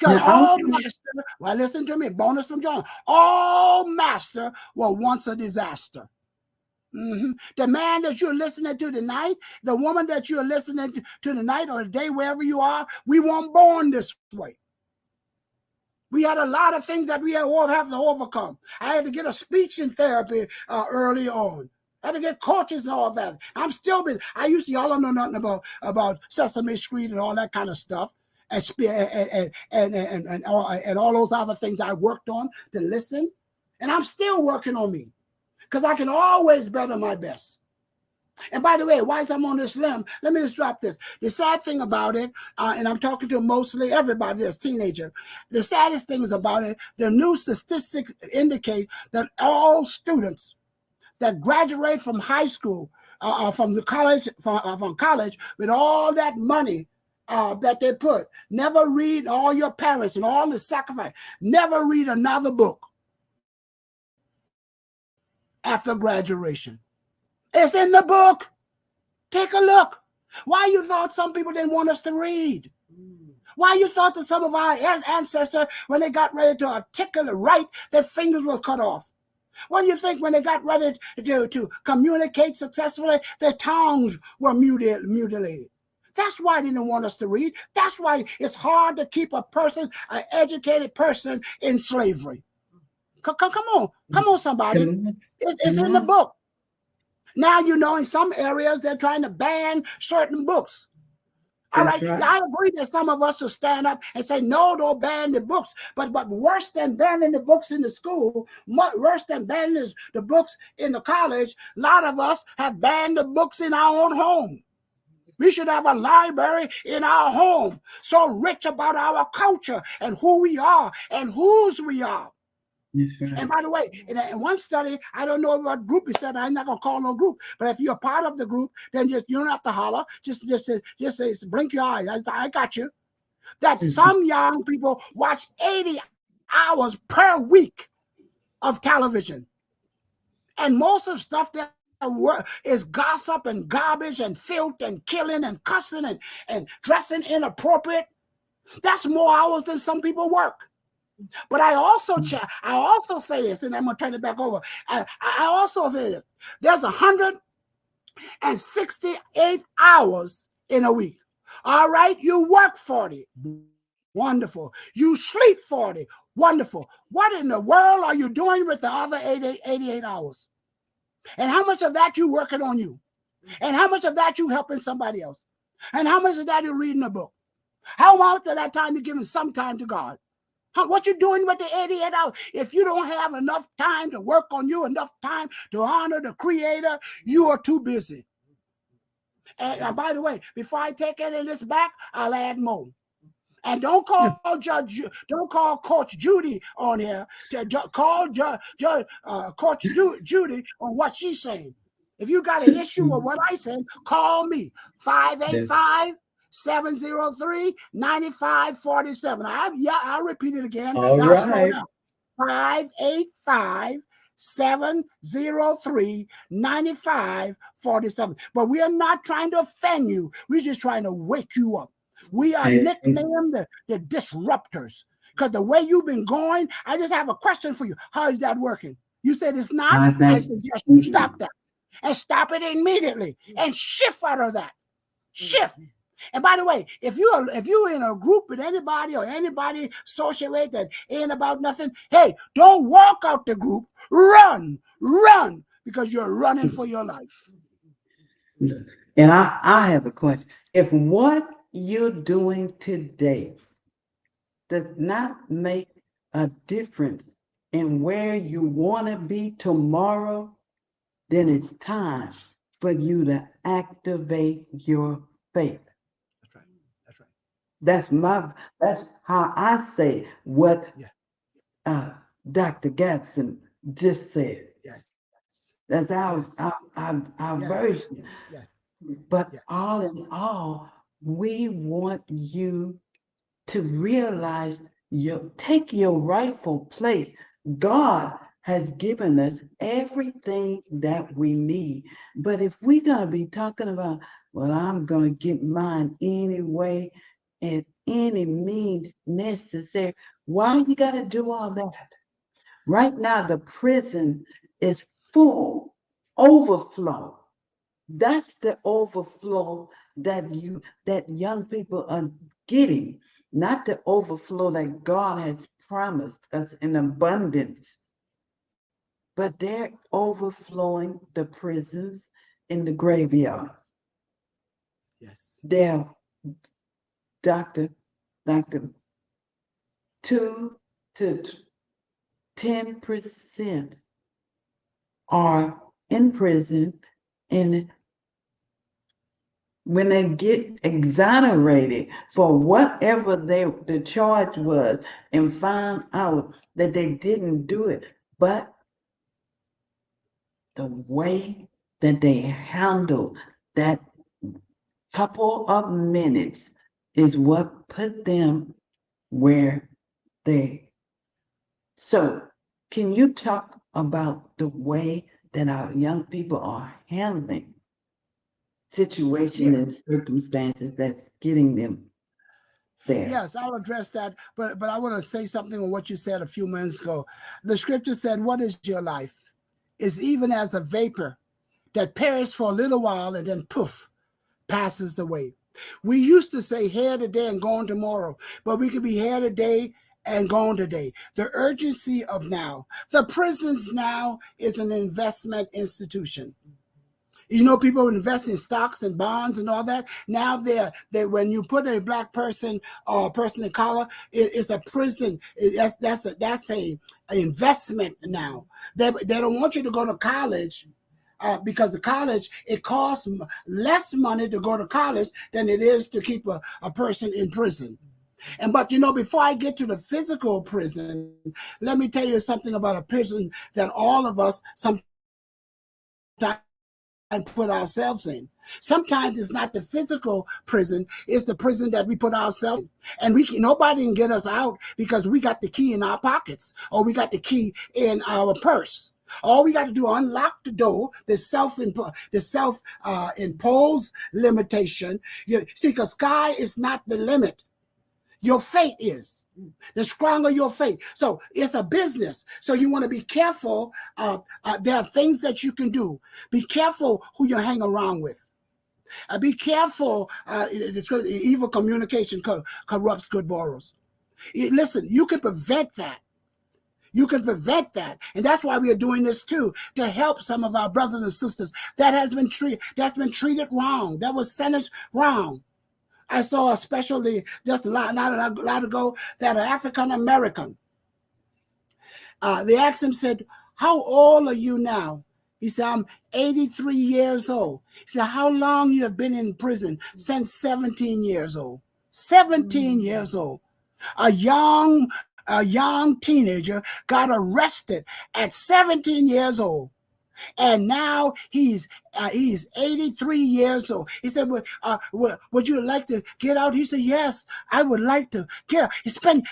S3: all master, well, listen to me, bonus from John. All master was once a disaster. The man that you're listening to tonight, the woman that you're listening to tonight or today, wherever you are, we weren't born this way. We had a lot of things that we have to overcome. I had to get a speech and therapy early on. I had to get coaches and all that. Y'all don't know nothing about Sesame Street and all that kind of stuff. And all those other things I worked on to listen. And I'm still working on me. because I can always better my best. And by the way, why is I'm on this limb? Let me just drop this. The sad thing about it, and I'm talking to mostly everybody that's teenager, the saddest thing is about it, the new statistics indicate that all students that graduate from high school, from the college, from college, with all that money that they put, never read, all your parents and all the sacrifice, never read another book after graduation. It's in the book. Take a look. Why you thought some people didn't want us to read? Why you thought that some of our ancestors, when they got ready to articulate, write, their fingers were cut off? What do you think when they got ready to communicate successfully, their tongues were mutilated? That's why they didn't want us to read. That's why it's hard to keep a person, an educated person, in slavery. Come on, somebody. It's in the book. Now, you know, in some areas, they're trying to ban certain books. All right. I agree that some of us will stand up and say, no, don't ban the books. But worse than banning the books in the school, worse than banning the books in the college, a lot of us have banned the books in our own home. We should have a library in our home, so rich about our culture and who we are and whose we are.
S2: Right.
S3: And by the way, in one study, I don't know what group he said. I'm not gonna call no group, but if you're a part of the group, then you don't have to holler. Just say, blink your eyes. I got you. That some young people watch 80 hours per week of television, and most of stuff that is gossip and garbage and filth and killing and cussing and dressing inappropriate. That's more hours than some people work. But I also say this, and I'm going to turn it back over. I also say this. There's 168 hours in a week. All right? You work 40. Wonderful. You sleep 40. Wonderful. What in the world are you doing with the other 88 hours? And how much of that you working on you? And how much of that you helping somebody else? And how much of that you reading a book? How much of that time you giving some time to God? What you doing with the 88 hours? If you don't have enough time to work on you, enough time to honor the Creator, you are too busy. And by the way, before I take any of this back, I'll add more. And don't call Coach Judy on here. Call Coach Judy on what she's saying. If you got an issue with what I said, call me 585-703-9547. I'll repeat it again.
S2: All right.
S3: 585-703-9547. But we are not trying to offend you. We're just trying to wake you up. We are nicknamed the disruptors. Because the way you've been going, I just have a question for you. How is that working? You said it's not. I suggest you stop that. And stop it immediately. And shift out of that. Shift. And by the way, if you're in a group with anybody or anybody associated that ain't about nothing, hey, don't walk out the group. Run, because you're running for your life.
S2: And I have a question. If what you're doing today does not make a difference in where you want to be tomorrow, then it's time for you to activate your faith. That's how I say what Dr. Gadson just said.
S3: Yes.
S2: That's our version.
S3: Yes.
S2: But all in all, we want you to realize take your rightful place. God has given us everything that we need. But if we're going to be talking about, well, I'm going to get mine anyway, at any means necessary, why you got to do all that? Right now, the prison is full, overflow. That's the overflow that young people are getting, not the overflow that God has promised us in abundance. But they're overflowing the prisons in the graveyard.
S3: Yes.
S2: They're, Doctor, 2 to 10% are in prison, and when they get exonerated for whatever the charge was and found out that they didn't do it, but the way that they handled that couple of minutes is what put them where they. So, can you talk about the way that our young people are handling situations and circumstances that's getting them there?
S3: Yes, I'll address that, but I want to say something on what you said a few minutes ago. The scripture said, "What is your life? It's even as a vapor that perishes for a little while and then poof, passes away." We used to say here today and gone tomorrow, but we could be here today and gone today. The urgency of now. The prisons now is an investment institution. You know, people invest in stocks and bonds and all that. Now they when you put a black person or a person in color, it's a prison. That's a investment now. They don't want you to go to college. Because the college, it costs less money to go to college than it is to keep a person in prison. But you know, before I get to the physical prison, let me tell you something about a prison that all of us sometimes put ourselves in. Sometimes it's not the physical prison, it's the prison that we put ourselves in. And nobody can get us out because we got the key in our pockets or we got the key in our purse. All we got to do is unlock the door, the self-imposed limitation. See, because sky is not the limit. Your fate is. The stronger your faith. So it's a business. So you want to be careful. There are things that you can do. Be careful who you hang around with. Be careful. Evil communication corrupts good morals. Listen, you can prevent that. You can prevent that. And that's why we are doing this too, to help some of our brothers and sisters that's been treated wrong, that was sentenced wrong. I saw especially just a lot ago that an African American, they asked him, said, "How old are you now?" He said, "I'm 83 years old." He said, "How long you have been in prison?" "Since 17 years old." 17 years old. A young teenager got arrested at 17 years old. And now he's 83 years old. He said, would you like to get out? He said, "Yes, I would like to get out."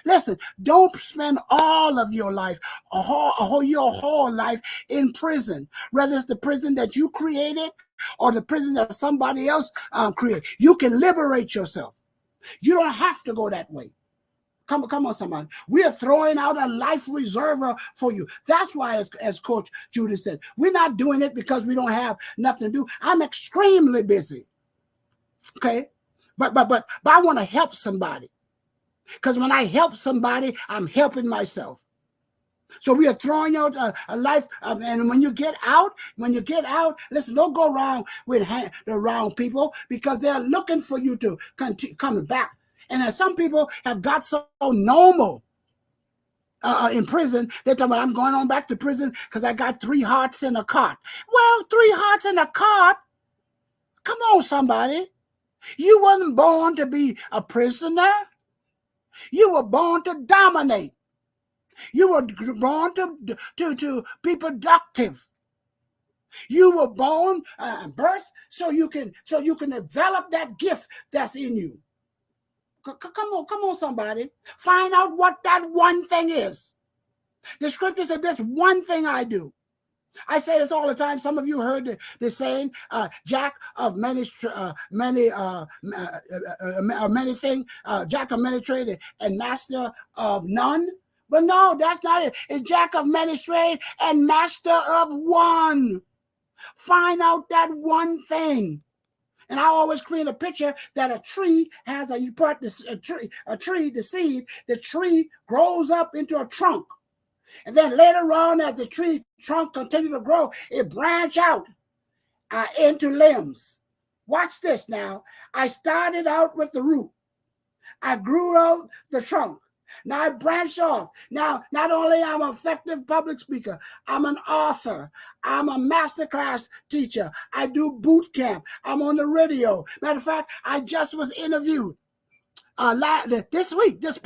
S3: Listen, don't spend all of your life, your whole life in prison. Whether it's the prison that you created or the prison that somebody else created. You can liberate yourself. You don't have to go that way. Come on, somebody. We are throwing out a life reserver for you. That's why, as Coach Judy said, we're not doing it because we don't have nothing to do. I'm extremely busy. Okay? But I want to help somebody. Because when I help somebody, I'm helping myself. So we are throwing out a life, and when you get out, listen, don't go around with the wrong people because they're looking for you to come back. And some people have got so normal in prison, they talk about, "I'm going on back to prison because I got 3 hearts in a cart." Well, 3 hearts in a cart? Come on, somebody. You wasn't born to be a prisoner. You were born to dominate. You were born to be productive. You were born, birth, so you can develop that gift that's in you. Come on, somebody. Find out what that one thing is. The scripture said, "This one thing I do." I say this all the time. Some of you heard the saying, "Jack of many things, Jack of many trade and master of none." But no, that's not it. It's Jack of many trade and master of one. Find out that one thing. And I always create a picture that a tree has you put a tree, the seed, the tree grows up into a trunk. And then later on, as the tree trunk continues to grow, it branch out into limbs. Watch this now. I started out with the root. I grew out the trunk. Now I branch off. Now, not only I'm an effective public speaker, I'm an author. I'm a masterclass teacher. I do boot camp. I'm on the radio. Matter of fact, I just was interviewed this week, this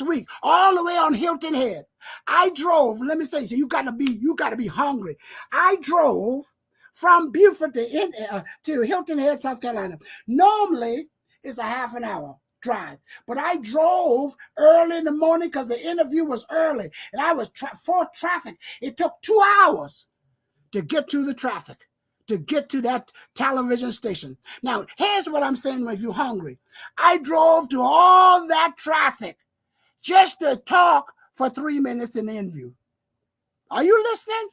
S3: week, all the way on Hilton Head. I drove. Let me say, so you got to be hungry. I drove from Beaufort to Hilton Head, South Carolina. Normally, it's a half an hour drive, but I drove early in the morning because the interview was early, and I was for traffic. It took 2 hours to get to the traffic, to get to that television station. Now, here's what I'm saying if you're hungry. I drove to all that traffic just to talk for 3 minutes in the interview. Are you listening?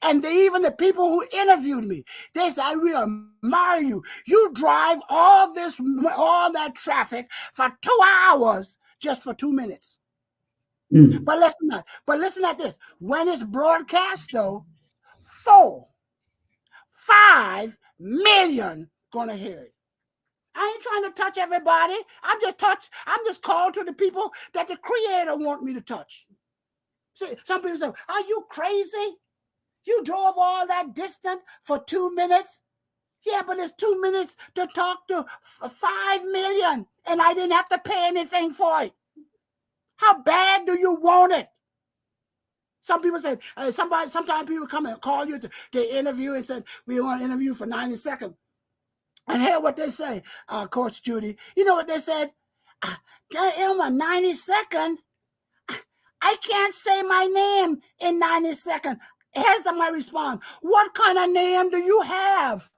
S3: And even the people who interviewed me, they said, we admire you. You drive all that traffic for 2 hours just for 2 minutes.
S2: Mm.
S3: But listen at this. When it's broadcast, though, 5 million gonna hear it. I ain't trying to touch everybody. I'm just called to the people that the Creator want me to touch. See, some people say, are you crazy? You drove all that distance for 2 minutes? Yeah, but it's 2 minutes to talk to 5 million, and I didn't have to pay anything for it. How bad do you want it? Some people say, sometimes people come and call you to interview and say, we want to interview for 90 seconds. And hear what they say, Coach Judy. You know what they said? Elma, 90 seconds? I can't say my name in 90 seconds. Here's my response. What kind of name do you have?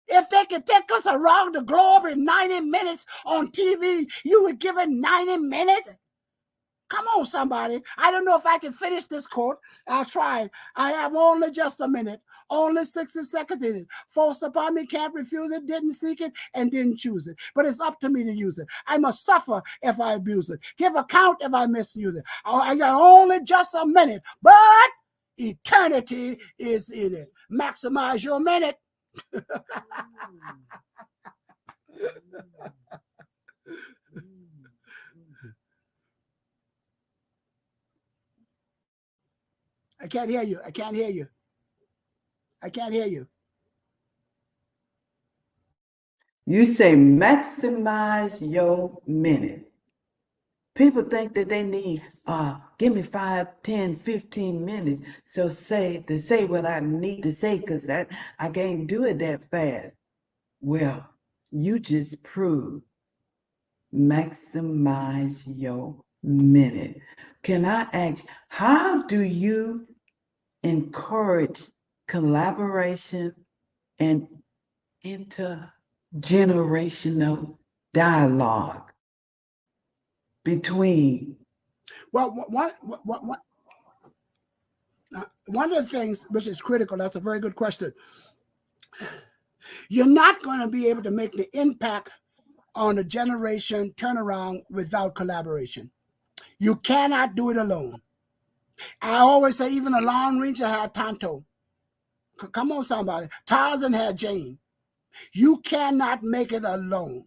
S3: If they could take us around the globe in 90 minutes on TV, you would give it 90 minutes? Come on, somebody. I don't know if I can finish this quote. I'll try. I have only just a minute, only 60 seconds in it. Forced upon me, can't refuse it, didn't seek it, and didn't choose it. But it's up to me to use it. I must suffer if I abuse it. Give account if I misuse it. I got only just a minute, but eternity is in it. Maximize your minute. I can't hear you. I can't hear you. I can't hear you.
S2: You say maximize your minute. People think that they need, give me 5, 10, 15 minutes to say what I need to say, because I can't do it that fast. Well, you just proved maximize your minute. Can I ask, how do you encourage collaboration and intergenerational dialogue between?
S3: Well, one of the things which is critical, that's a very good question. You're not going to be able to make the impact on a generation turnaround without collaboration. You cannot do it alone. I always say, even a Lone Ranger had Tonto. Come on, somebody. Tarzan had Jane. You cannot make it alone.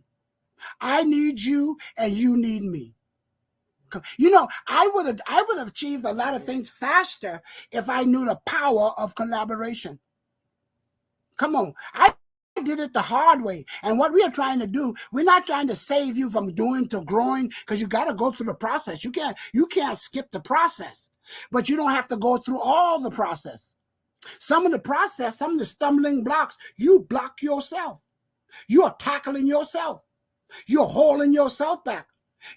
S3: I need you, and you need me. You know, I would have achieved a lot of things faster if I knew the power of collaboration. Come on. I did it the hard way. And what we are trying to do, we're not trying to save you from doing to growing, because you got to go through the process. You can't skip the process, but you don't have to go through all the process. Some of the process, some of the stumbling blocks, you block yourself. You are tackling yourself. You're holding yourself back.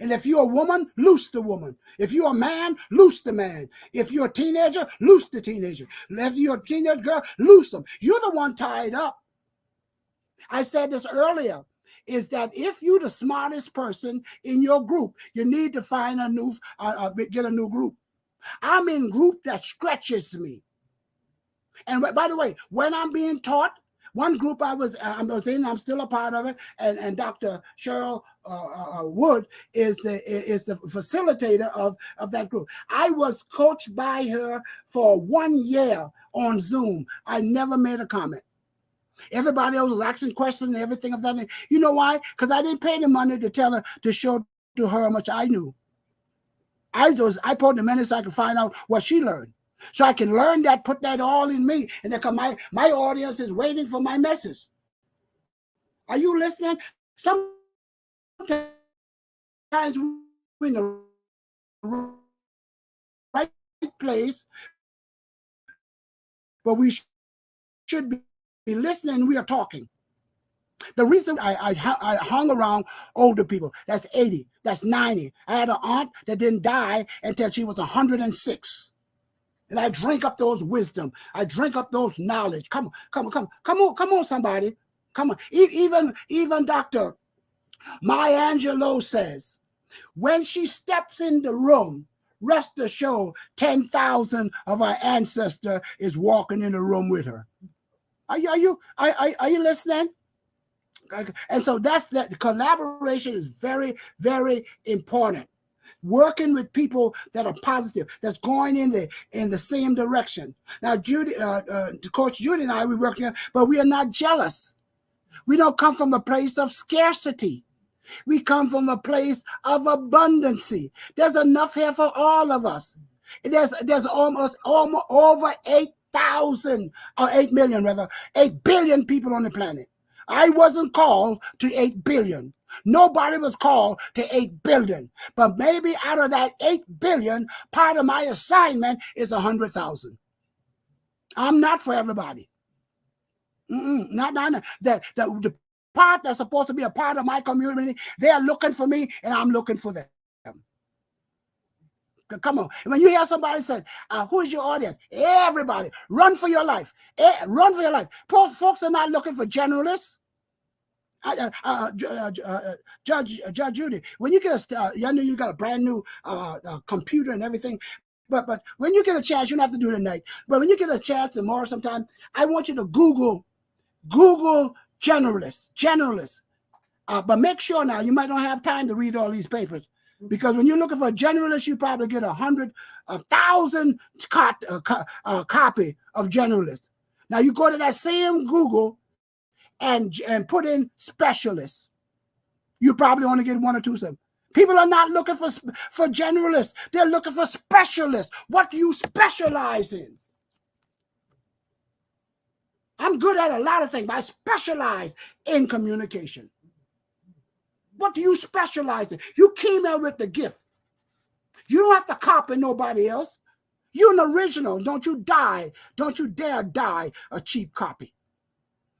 S3: And if you're a woman, loose the woman. If you're a man, loose the man. If you're a teenager, loose the teenager. If you're a teenage girl, loose them. You're the one tied up. I said this earlier, is that if you're the smartest person in your group, you need to find get a new group. I'm in group that stretches me. And by the way, when I'm being taught, one group I was in, I'm still a part of it, and Dr. Cheryl Wood is the facilitator of that group. I was coached by her for 1 year on Zoom. I never made a comment. Everybody else was asking questions and everything of that. You know why? Because I didn't pay the money to tell her, to show to her how much I knew. I put the minutes so I can find out what she learned. So I can learn that, put that all in me. And then my audience is waiting for my message. Are you listening? Sometimes we're in the right place, but we should be listening. We are talking. The reason I hung around older people, that's 80, that's 90. I had an aunt that didn't die until she was 106. And I drink up those wisdom. I drink up those knowledge. Come on, somebody. Come on. Even Dr. Maya Angelou says, when she steps in the room, rest assured 10,000 of our ancestors is walking in the room with her. Are you listening? And so that's that. The collaboration is very, very important. Working with people that are positive, that's going in the same direction. Now, Coach Judy and I, we're working, but we are not jealous. We don't come from a place of scarcity. We come from a place of abundancy. There's enough here for all of us. There's almost over 8,000 or 8 million rather, 8 billion people on the planet. I wasn't called to 8 billion. Nobody was called to 8 billion. But maybe out of that 8 billion, part of my assignment is 100,000. I'm not for everybody. Not. The part that's supposed to be a part of my community, they are looking for me and I'm looking for them. Come on. When you hear somebody say, who's your audience? Everybody. Run for your life. Run for your life. Poor folks are not looking for generalists. Judge Judy, when you get I know you got a brand new computer and everything, but when you get a chance, you don't have to do it tonight. But when you get a chance tomorrow sometime, I want you to Google generalists. But make sure now, you might not have time to read all these papers, because when you're looking for a generalist, you probably get 1,000 copy of generalist. Now you go to that same Google and put in specialists. You probably only get 1 or 2 of them. People are not looking for generalists. They're looking for specialists. What do you specialize in? I'm good at a lot of things, but I specialize in communication. What do you specialize in? You came out with the gift. You don't have to copy nobody else. You're an original. Don't you dare die a cheap copy.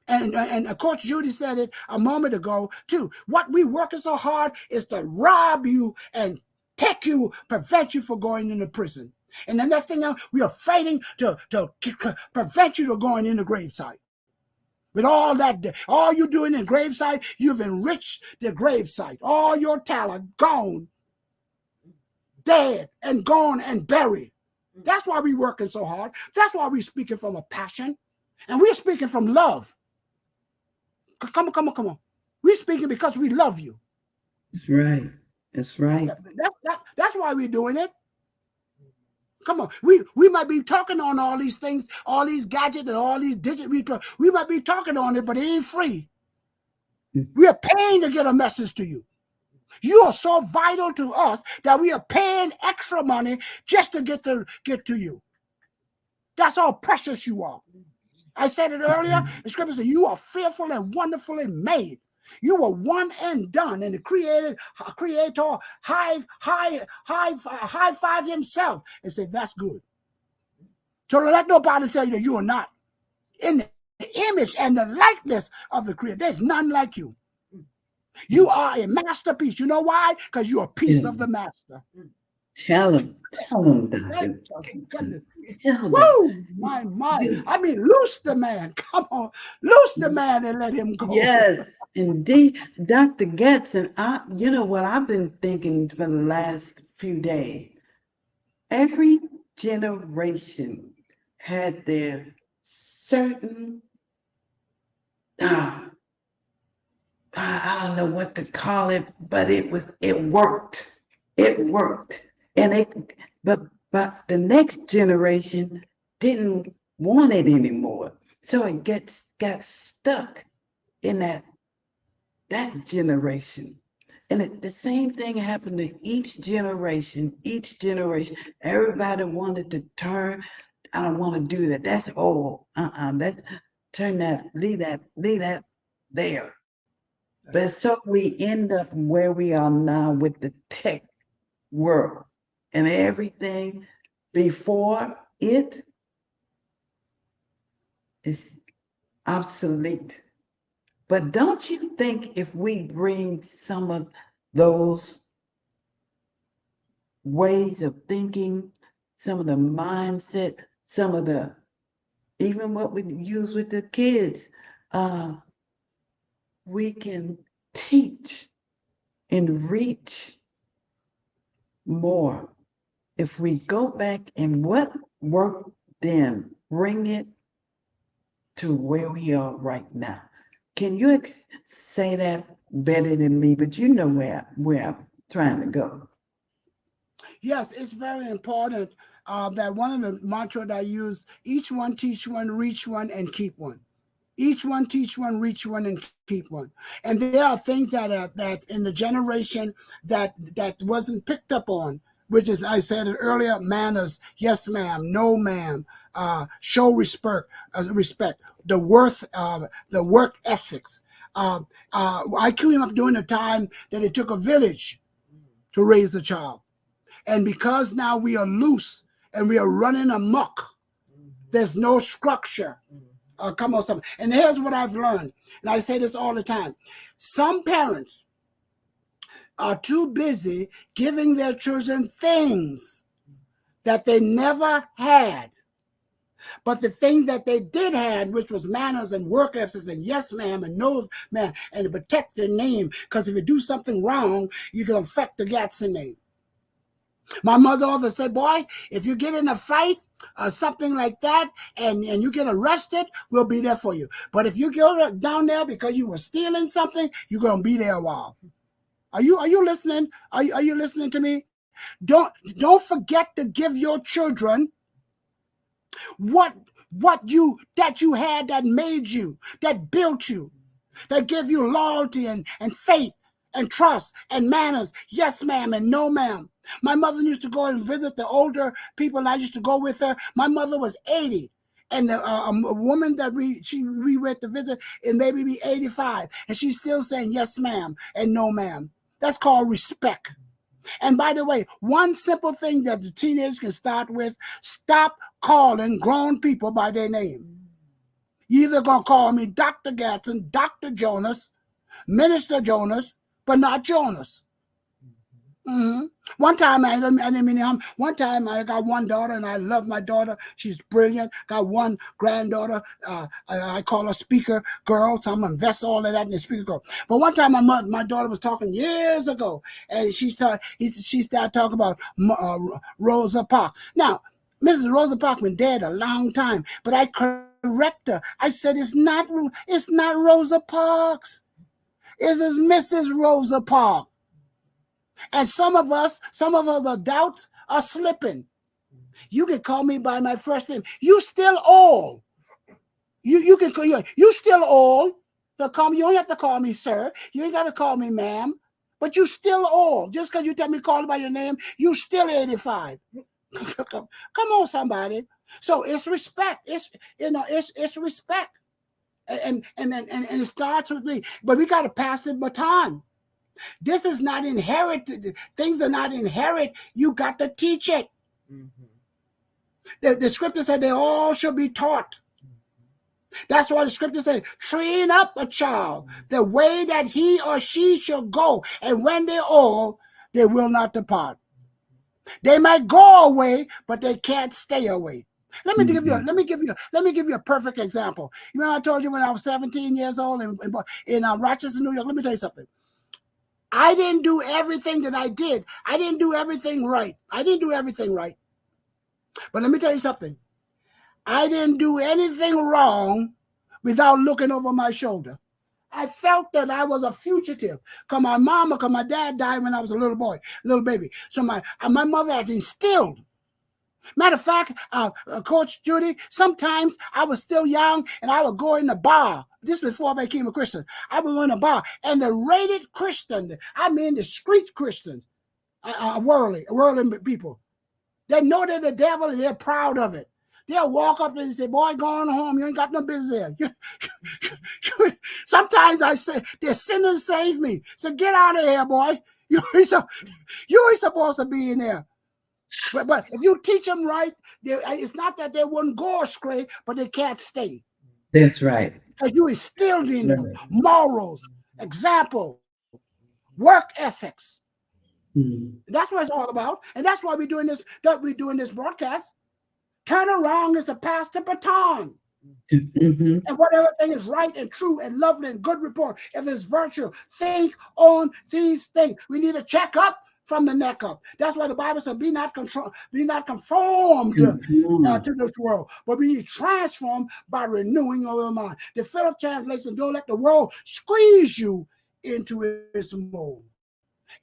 S3: And Coach Judy said it a moment ago too. What we working so hard is to rob you and take you, prevent you from going into prison. And the next thing we are fighting to prevent you from going into gravesite. With all that, all you doing in gravesite, you've enriched the gravesite. All your talent gone, dead and gone and buried. That's why we're working so hard. That's why we're speaking from a passion, and we're speaking from love. Come on. We're speaking because we love you.
S2: That's right. That's right.
S3: That's why we're doing it. Come on. We might be talking on all these things, all these gadgets and all these digits. We might be talking on it, but it ain't free. We are paying to get a message to you. You are so vital to us that we are paying extra money just to get to you. That's how precious you are. I said it earlier. The scripture says you are fearful and wonderfully made. You were one and done, and the creator high five himself and say that's good. So let nobody tell you that you are not in the image and the likeness of the creator. There's none like you. You are a masterpiece. You know why? Because you're a piece of the master.
S2: Tell him, Doctor.
S3: Woo! My. I mean, loose the man. Come on. Loose the man and let him go.
S2: Yes, indeed. Dr. Gadson, you know what I've been thinking for the last few days? Every generation had their certain, I don't know what to call it, but it worked. It worked. But the next generation didn't want it anymore. So it got stuck in that generation. And the same thing happened to each generation. Each generation, everybody wanted to turn. I don't want to do that. That's old. Let's turn that, leave that there. But so we end up where we are now with the tech world and everything before it is obsolete. But don't you think if we bring some of those ways of thinking, some of the mindset, some of the, even what we use with the kids, we can teach and reach more if we go back and what worked then, bring it to where we are right now. Can you say that better than me? But you know where I'm trying to go.
S3: Yes, it's very important that one of the mantra that I use: each one teach one, reach one, and keep one. Each one teach one, reach one, and keep one. And there are things that in the generation that wasn't picked up on, which is, I said it earlier, manners, yes ma'am, no ma'am, show respect, the work ethics. I came up during the time that it took a village to raise a child. And because now we are loose and we are running amok, there's no structure. Come on, something. And here's what I've learned, and I say this all the time. Some parents are too busy giving their children things that they never had. But the thing that they did have, which was manners and work ethics and yes ma'am and no ma'am, and to protect their name, because if you do something wrong, you can affect the Gadson name. My mother always said, boy, if you get in a fight, something like that, and you get arrested, we'll be there for you. But if you go down there because you were stealing something, you're gonna be there a while. Are you listening? Are you listening to me? Don't forget to give your children what you had, that made you, that built you, that give you loyalty and faith and trust and manners, yes ma'am and no ma'am. My mother used to go and visit the older people, and I used to go with her. My mother was 80, and a woman that we went to visit, and maybe be 85, and she's still saying yes ma'am and no ma'am. That's called respect. And by the way, one simple thing that the teenagers can start with: stop calling grown people by their name. You either gonna call me Dr. Gadson, Dr. Jonas, Minister Jonas, but not Jonas. Mm-hmm. One time, I didn't mean him. One time, I got one daughter, and I love my daughter. She's brilliant. Got one granddaughter. I call her speaker girl, so I'm gonna invest all of that in the speaker girl. But one time, my daughter was talking years ago, and she started talking about Rosa Parks. Now, Mrs. Rosa Parks been dead a long time, but I correct her. I said it's not Rosa Parks. It is Mrs. Rosa Parks. And some of us adults are slipping. You can call me by my first name. You still old. You can call you still old. You don't have to call me sir. You ain't got to call me ma'am. But you still old. Just because you tell me call by your name, you still 85. Come on, somebody. So it's respect. It's respect. And it starts with me. But we got to pass the baton. This is not inherited. Things are not inherited. You got to teach it. Mm-hmm. The scripture said they all should be taught. That's why the scripture says, train up a child the way that he or she shall go. And when they're old, they will not depart. They might go away, but they can't stay away. Let me give you a perfect example. You know, I told you when I was 17 years old in Rochester, New York. Let me tell you something. I didn't do everything that I did. I didn't do everything right. But let me tell you something. I didn't do anything wrong without looking over my shoulder. I felt that I was a fugitive. Because my dad died when I was a little baby. So my mother has instilled Matter of fact, Coach Judy, sometimes I was still young and I would go in the bar. This before I became a Christian. I would go in the bar, and the rated Christian, I mean the street Christians, worldly people, they know they're the devil and they're proud of it. They'll walk up and say, boy, go on home. You ain't got no business here. Sometimes I say, the sinners save me. So get out of here, boy. You ain't supposed to be in there. But if you teach them right, it's not that they wouldn't go astray, but they can't stay.
S2: That's right.
S3: Because you instilled in them morals, example, work ethics. That's what it's all about. And that's why we're doing this broadcast. Turn around is to pass the baton. And whatever thing is right and true and lovely and good report, if it's virtue, think on these things. We need to check up from the neck up. That's why the Bible says, be not conformed to this world, but be transformed by renewing of your mind. The Philip translation, don't let the world squeeze you into its mold.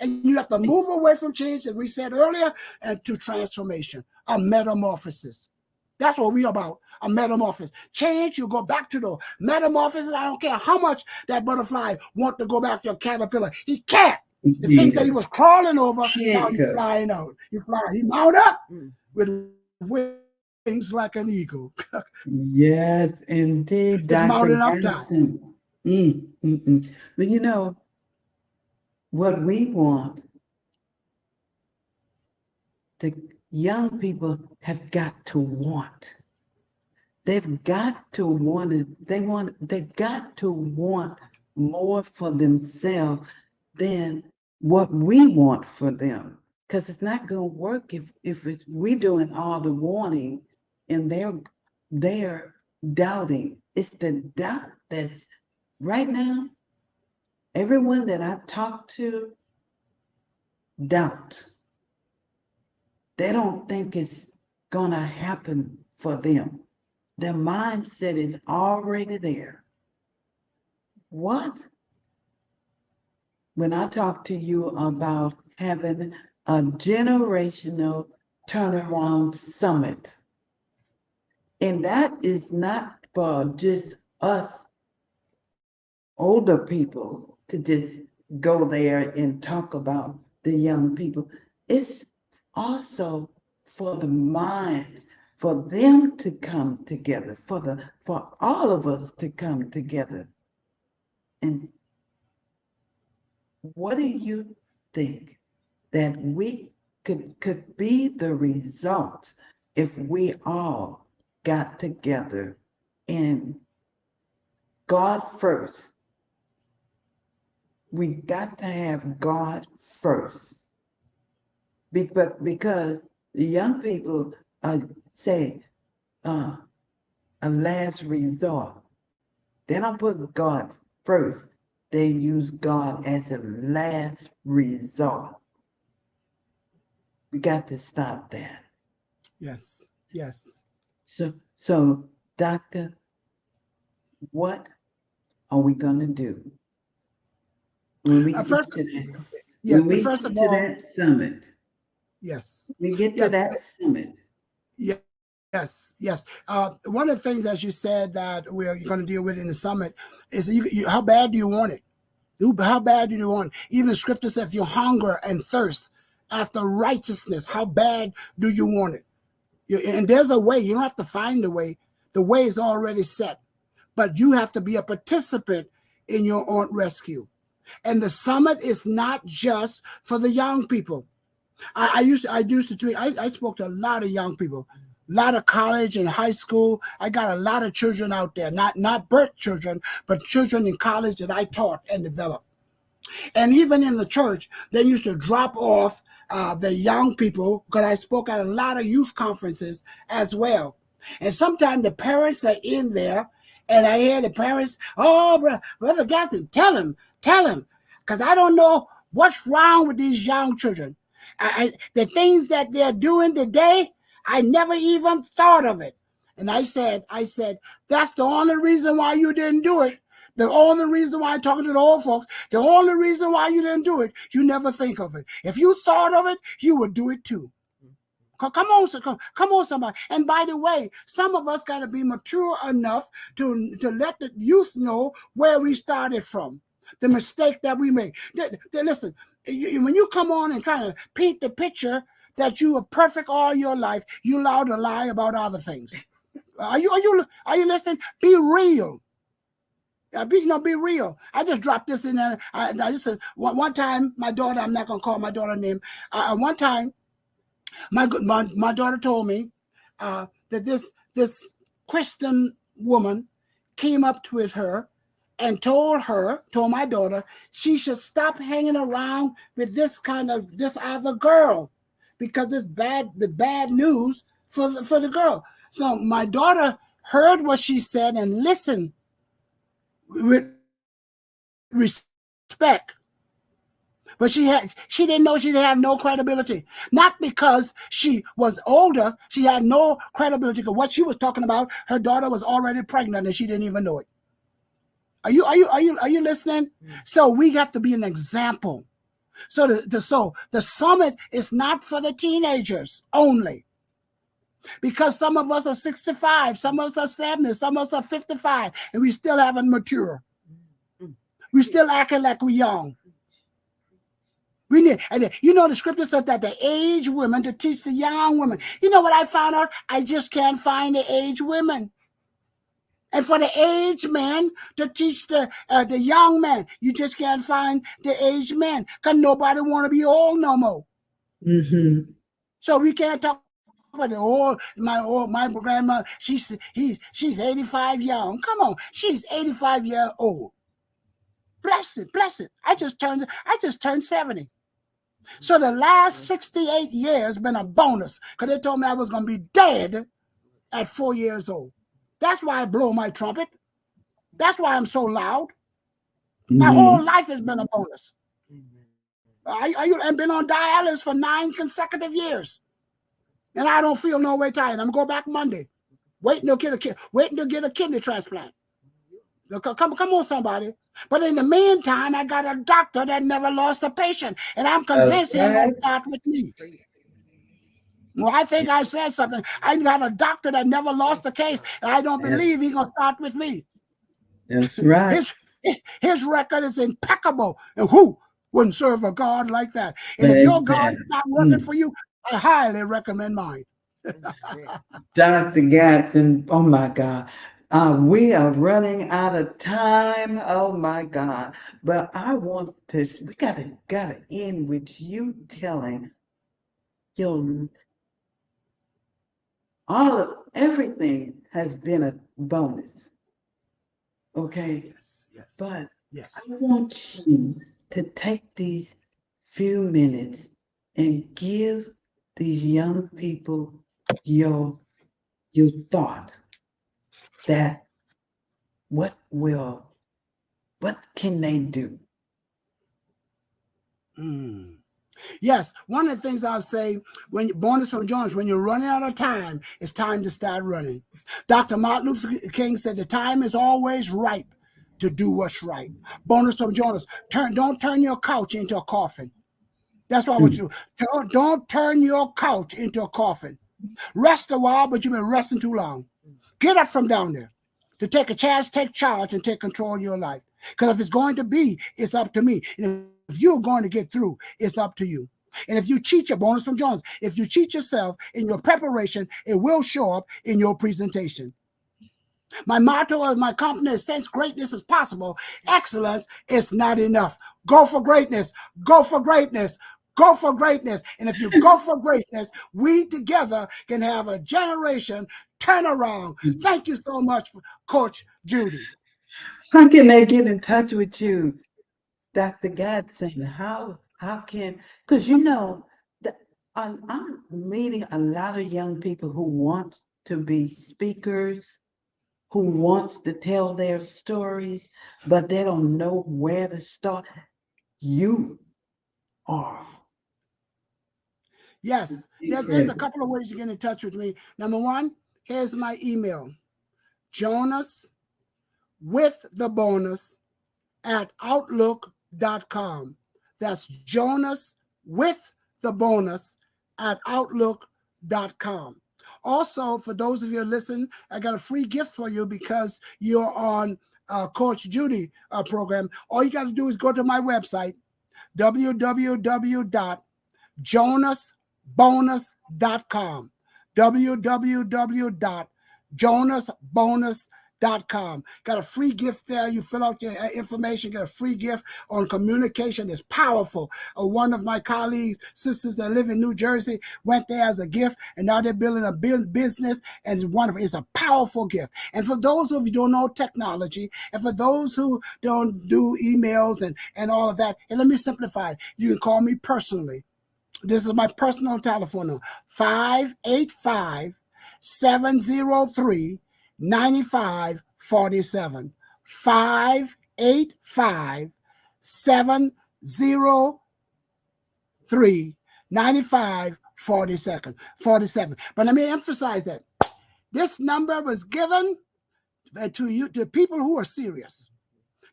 S3: And you have to move away from change, as we said earlier, and to transformation, a metamorphosis. That's what we're about, a metamorphosis. Change, you go back to the metamorphosis. I don't care how much that butterfly wants to go back to a caterpillar. He can't. The things that he was crawling over, now he's flying out. He mount up with wings like an eagle.
S2: Yes, indeed.
S3: It's mounting up time.
S2: But you know, what we want, the young people have got to want. They've got to want it. They've got to want more for themselves than what we want for them. Because it's not going to work if we're doing all the wanting and they're doubting. It's the doubt that's right now. Everyone that I've talked to, doubt. They don't think it's gonna happen for them. Their mindset is already there. What? When I talk to you about having a generational turnaround summit, and that is not for just us older people to just go there and talk about the young people. It's also for the mind, for them to come together, for all of us to come together. And what do you think that we could be the result if we all got together and God first? We got to have God first, because the young people say a last resort. They don't put God first. They use God as a last resort. We got to stop that.
S3: Yes, yes.
S2: So, Doctor, what are we going to do? When we get to that summit.
S3: Yes.
S2: We get to that summit.
S3: Yes. One of the things, as you said, that you're going to deal with in the summit is how bad do you want it? How bad do you want it? Even the scripture says, if you hunger and thirst after righteousness, how bad do you want it? And there's a way. You don't have to find the way. The way is already set. But you have to be a participant in your own rescue. And the summit is not just for the young people. I spoke to a lot of young people, a lot of college and high school. I got a lot of children out there, not birth children, but children in college that I taught and developed. And even in the church, they used to drop off the young people, because I spoke at a lot of youth conferences as well. And sometimes the parents are in there, and I hear the parents, oh, Brother Gadson, tell him, because I don't know what's wrong with these young children. The things that they're doing today, I never even thought of it. And I said, that's the only reason why you didn't do it. The only reason why I'm talking to the old folks, the only reason why you didn't do it, you never think of it. If you thought of it, you would do it too. Come on, come on, somebody. And by the way, some of us got to be mature enough to let the youth know where we started from, the mistake that we made. Listen, when you come on and try to paint the picture that you were perfect all your life, you allowed to lie about other things. Are you listening? Be real. Be real. I just dropped this in there. I just said one time, my daughter. I'm not gonna call my daughter name. One time, my daughter told me that this Christian woman came up with her and told my daughter she should stop hanging around with this other girl because it's the bad news for the girl. So my daughter heard what she said and listened with respect. But she didn't know she didn't have no credibility. Not because she was older, she had no credibility because what she was talking about, her daughter was already pregnant and she didn't even know it. Are you listening? So we have to be an example. So the summit is not for the teenagers only. Because some of us are 65, some of us are 70, some of us are 55, and we still haven't matured. We still acting like we're young. We need, and the scripture says that the aged women to teach the young women. You know what I found out? I just can't find the aged women. And for the aged men to teach the young men, you just can't find the aged men because nobody want to be old no more.
S2: Mm-hmm.
S3: So we can't talk about my grandma. She's 85 young. Come on, she's 85 years old. Bless it. I just turned 70. So the last 68 years been a bonus because they told me I was going to be dead at 4 years old. That's why I blow my trumpet. That's why I'm so loud. My whole life has been a bonus. I've been on dialysis for 9 consecutive years. And I don't feel no way tired. I'm going to go back Monday. Waiting to get a kidney transplant. Come on, somebody. But in the meantime, I got a doctor that never lost a patient. And I'm convinced he's going to start with me. Well, I think I said something. I got a doctor that never lost a case, and I don't believe he's going to start with me.
S2: That's right.
S3: His record is impeccable. And who wouldn't serve a God like that? And if your God is not working for you, I highly recommend mine.
S2: Dr. Gadson, oh my God. We are running out of time. Oh my God. But I want to, we gotta end with you telling everything has been a bonus. Okay?
S3: Yes.
S2: But I want you to take these few minutes and give these young people your thought that what can they do?
S3: Yes, one of the things I'll say when bonus from Jonas, when you're running out of time, it's time to start running. Dr. Martin Luther King said the time is always ripe to do what's right. Bonus from Jonas, don't turn your couch into a coffin. That's what I want you to do. Don't turn your couch into a coffin. Rest a while, but you've been resting too long. Get up from down there. To take a chance, take charge, and take control of your life. Because if it's going to be, it's up to me. And if you're going to get through, it's up to you. And if you cheat your bonus from Jones, if you cheat yourself in your preparation, it will show up in your presentation. My motto of my company is, since greatness is possible, excellence is not enough. Go for greatness. Go for greatness. Go for greatness. And if you go for greatness, we together can have a generation turnaround. Thank you so much, Coach Judy.
S2: How can they get in touch with you, Dr. Gadson? How can, because I'm meeting a lot of young people who want to be speakers, who wants to tell their stories, but they don't know where to start. You are.
S3: Yes, there's a couple of ways to get in touch with me. Number one, here's my email, Jonas with the bonus @outlook.com. That's Jonas with the bonus @outlook.com. bonusfromjonas.com. Also, for those of you who listen, I got a free gift for you because you're on Coach Judy program. All you got to do is go to my website, www.jonasbonus.com. www.jonasbonus.com. Got a free gift there. You fill out your information, get a free gift on communication. It's powerful. One of my colleagues, sisters that live in New Jersey, went there as a gift, and now they're building a business, and it's wonderful. It's a powerful gift. And for those of you who don't know technology, and for those who don't do emails and all of that, and let me simplify it. You can call me personally. This is my personal telephone number, 585-703-9547. 585-703-9547. But let me emphasize that this number was given to you, to people who are serious,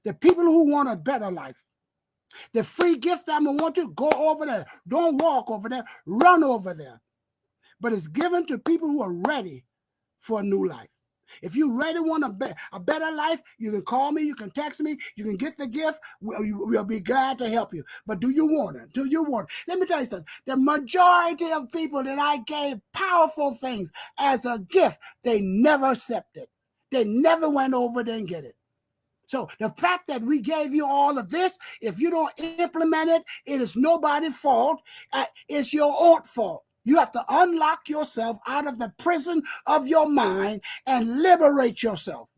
S3: the people who want a better life. The free gift I'm going to want you to go over there. Don't walk over there. Run over there. But it's given to people who are ready for a new life. If you really want a better life, you can call me. You can text me. You can get the gift. We'll be glad to help you. But do you want it? Do you want it? Let me tell you something. The majority of people that I gave powerful things as a gift, they never accepted. They never went over there and get it. So the fact that we gave you all of this, if you don't implement it, it is nobody's fault. It's your own fault. You have to unlock yourself out of the prison of your mind and liberate yourself.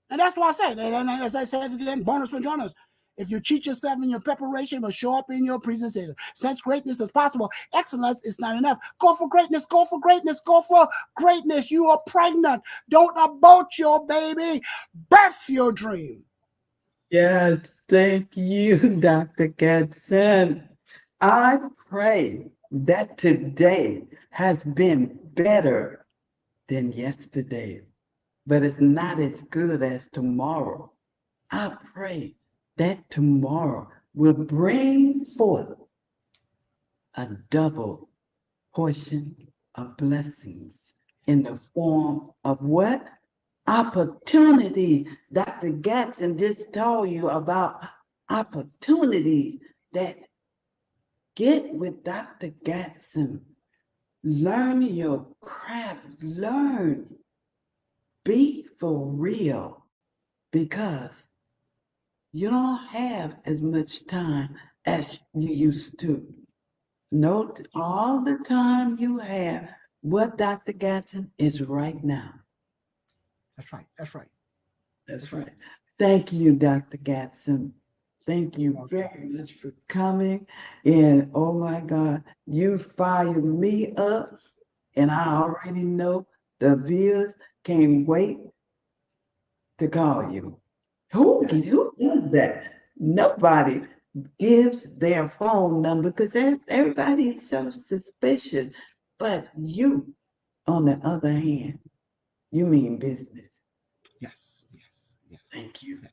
S3: And that's what I said. And as I said again, bonus from Jonas. If you cheat yourself in your preparation, it will show up in your presentation. Since greatness is possible, excellence is not enough. Go for greatness. Go for greatness. Go for greatness. You are pregnant. Don't abort your baby. Birth your dream.
S2: Yes, thank you, Dr. Gadson. I pray that today has been better than yesterday, but it's not as good as tomorrow. I pray that tomorrow will bring forth a double portion of blessings in the form of what? Opportunity. Dr. Gadson just told you about opportunities that get with Dr. Gadson. Learn your craft. Learn. Be for real, because you don't have as much time as you used to. Note all the time you have. What Dr. Gadson is right now.
S3: That's right. That's right.
S2: That's right. Thank you, Dr. Gadson. Thank you very much for coming. And oh my God, you fired me up, and I already know the viewers can't wait to call you. Who does that? Nobody gives their phone number because everybody is so suspicious. But you, on the other hand, you mean business.
S3: Yes, yes, yes.
S2: Thank you.
S3: Yes.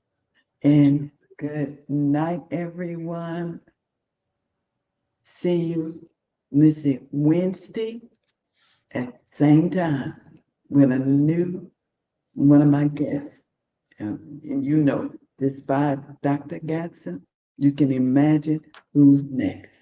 S2: And good night, everyone. See you, Wednesday at the same time with a new one of my guests. And you know, despite Dr. Gadson, you can imagine who's next.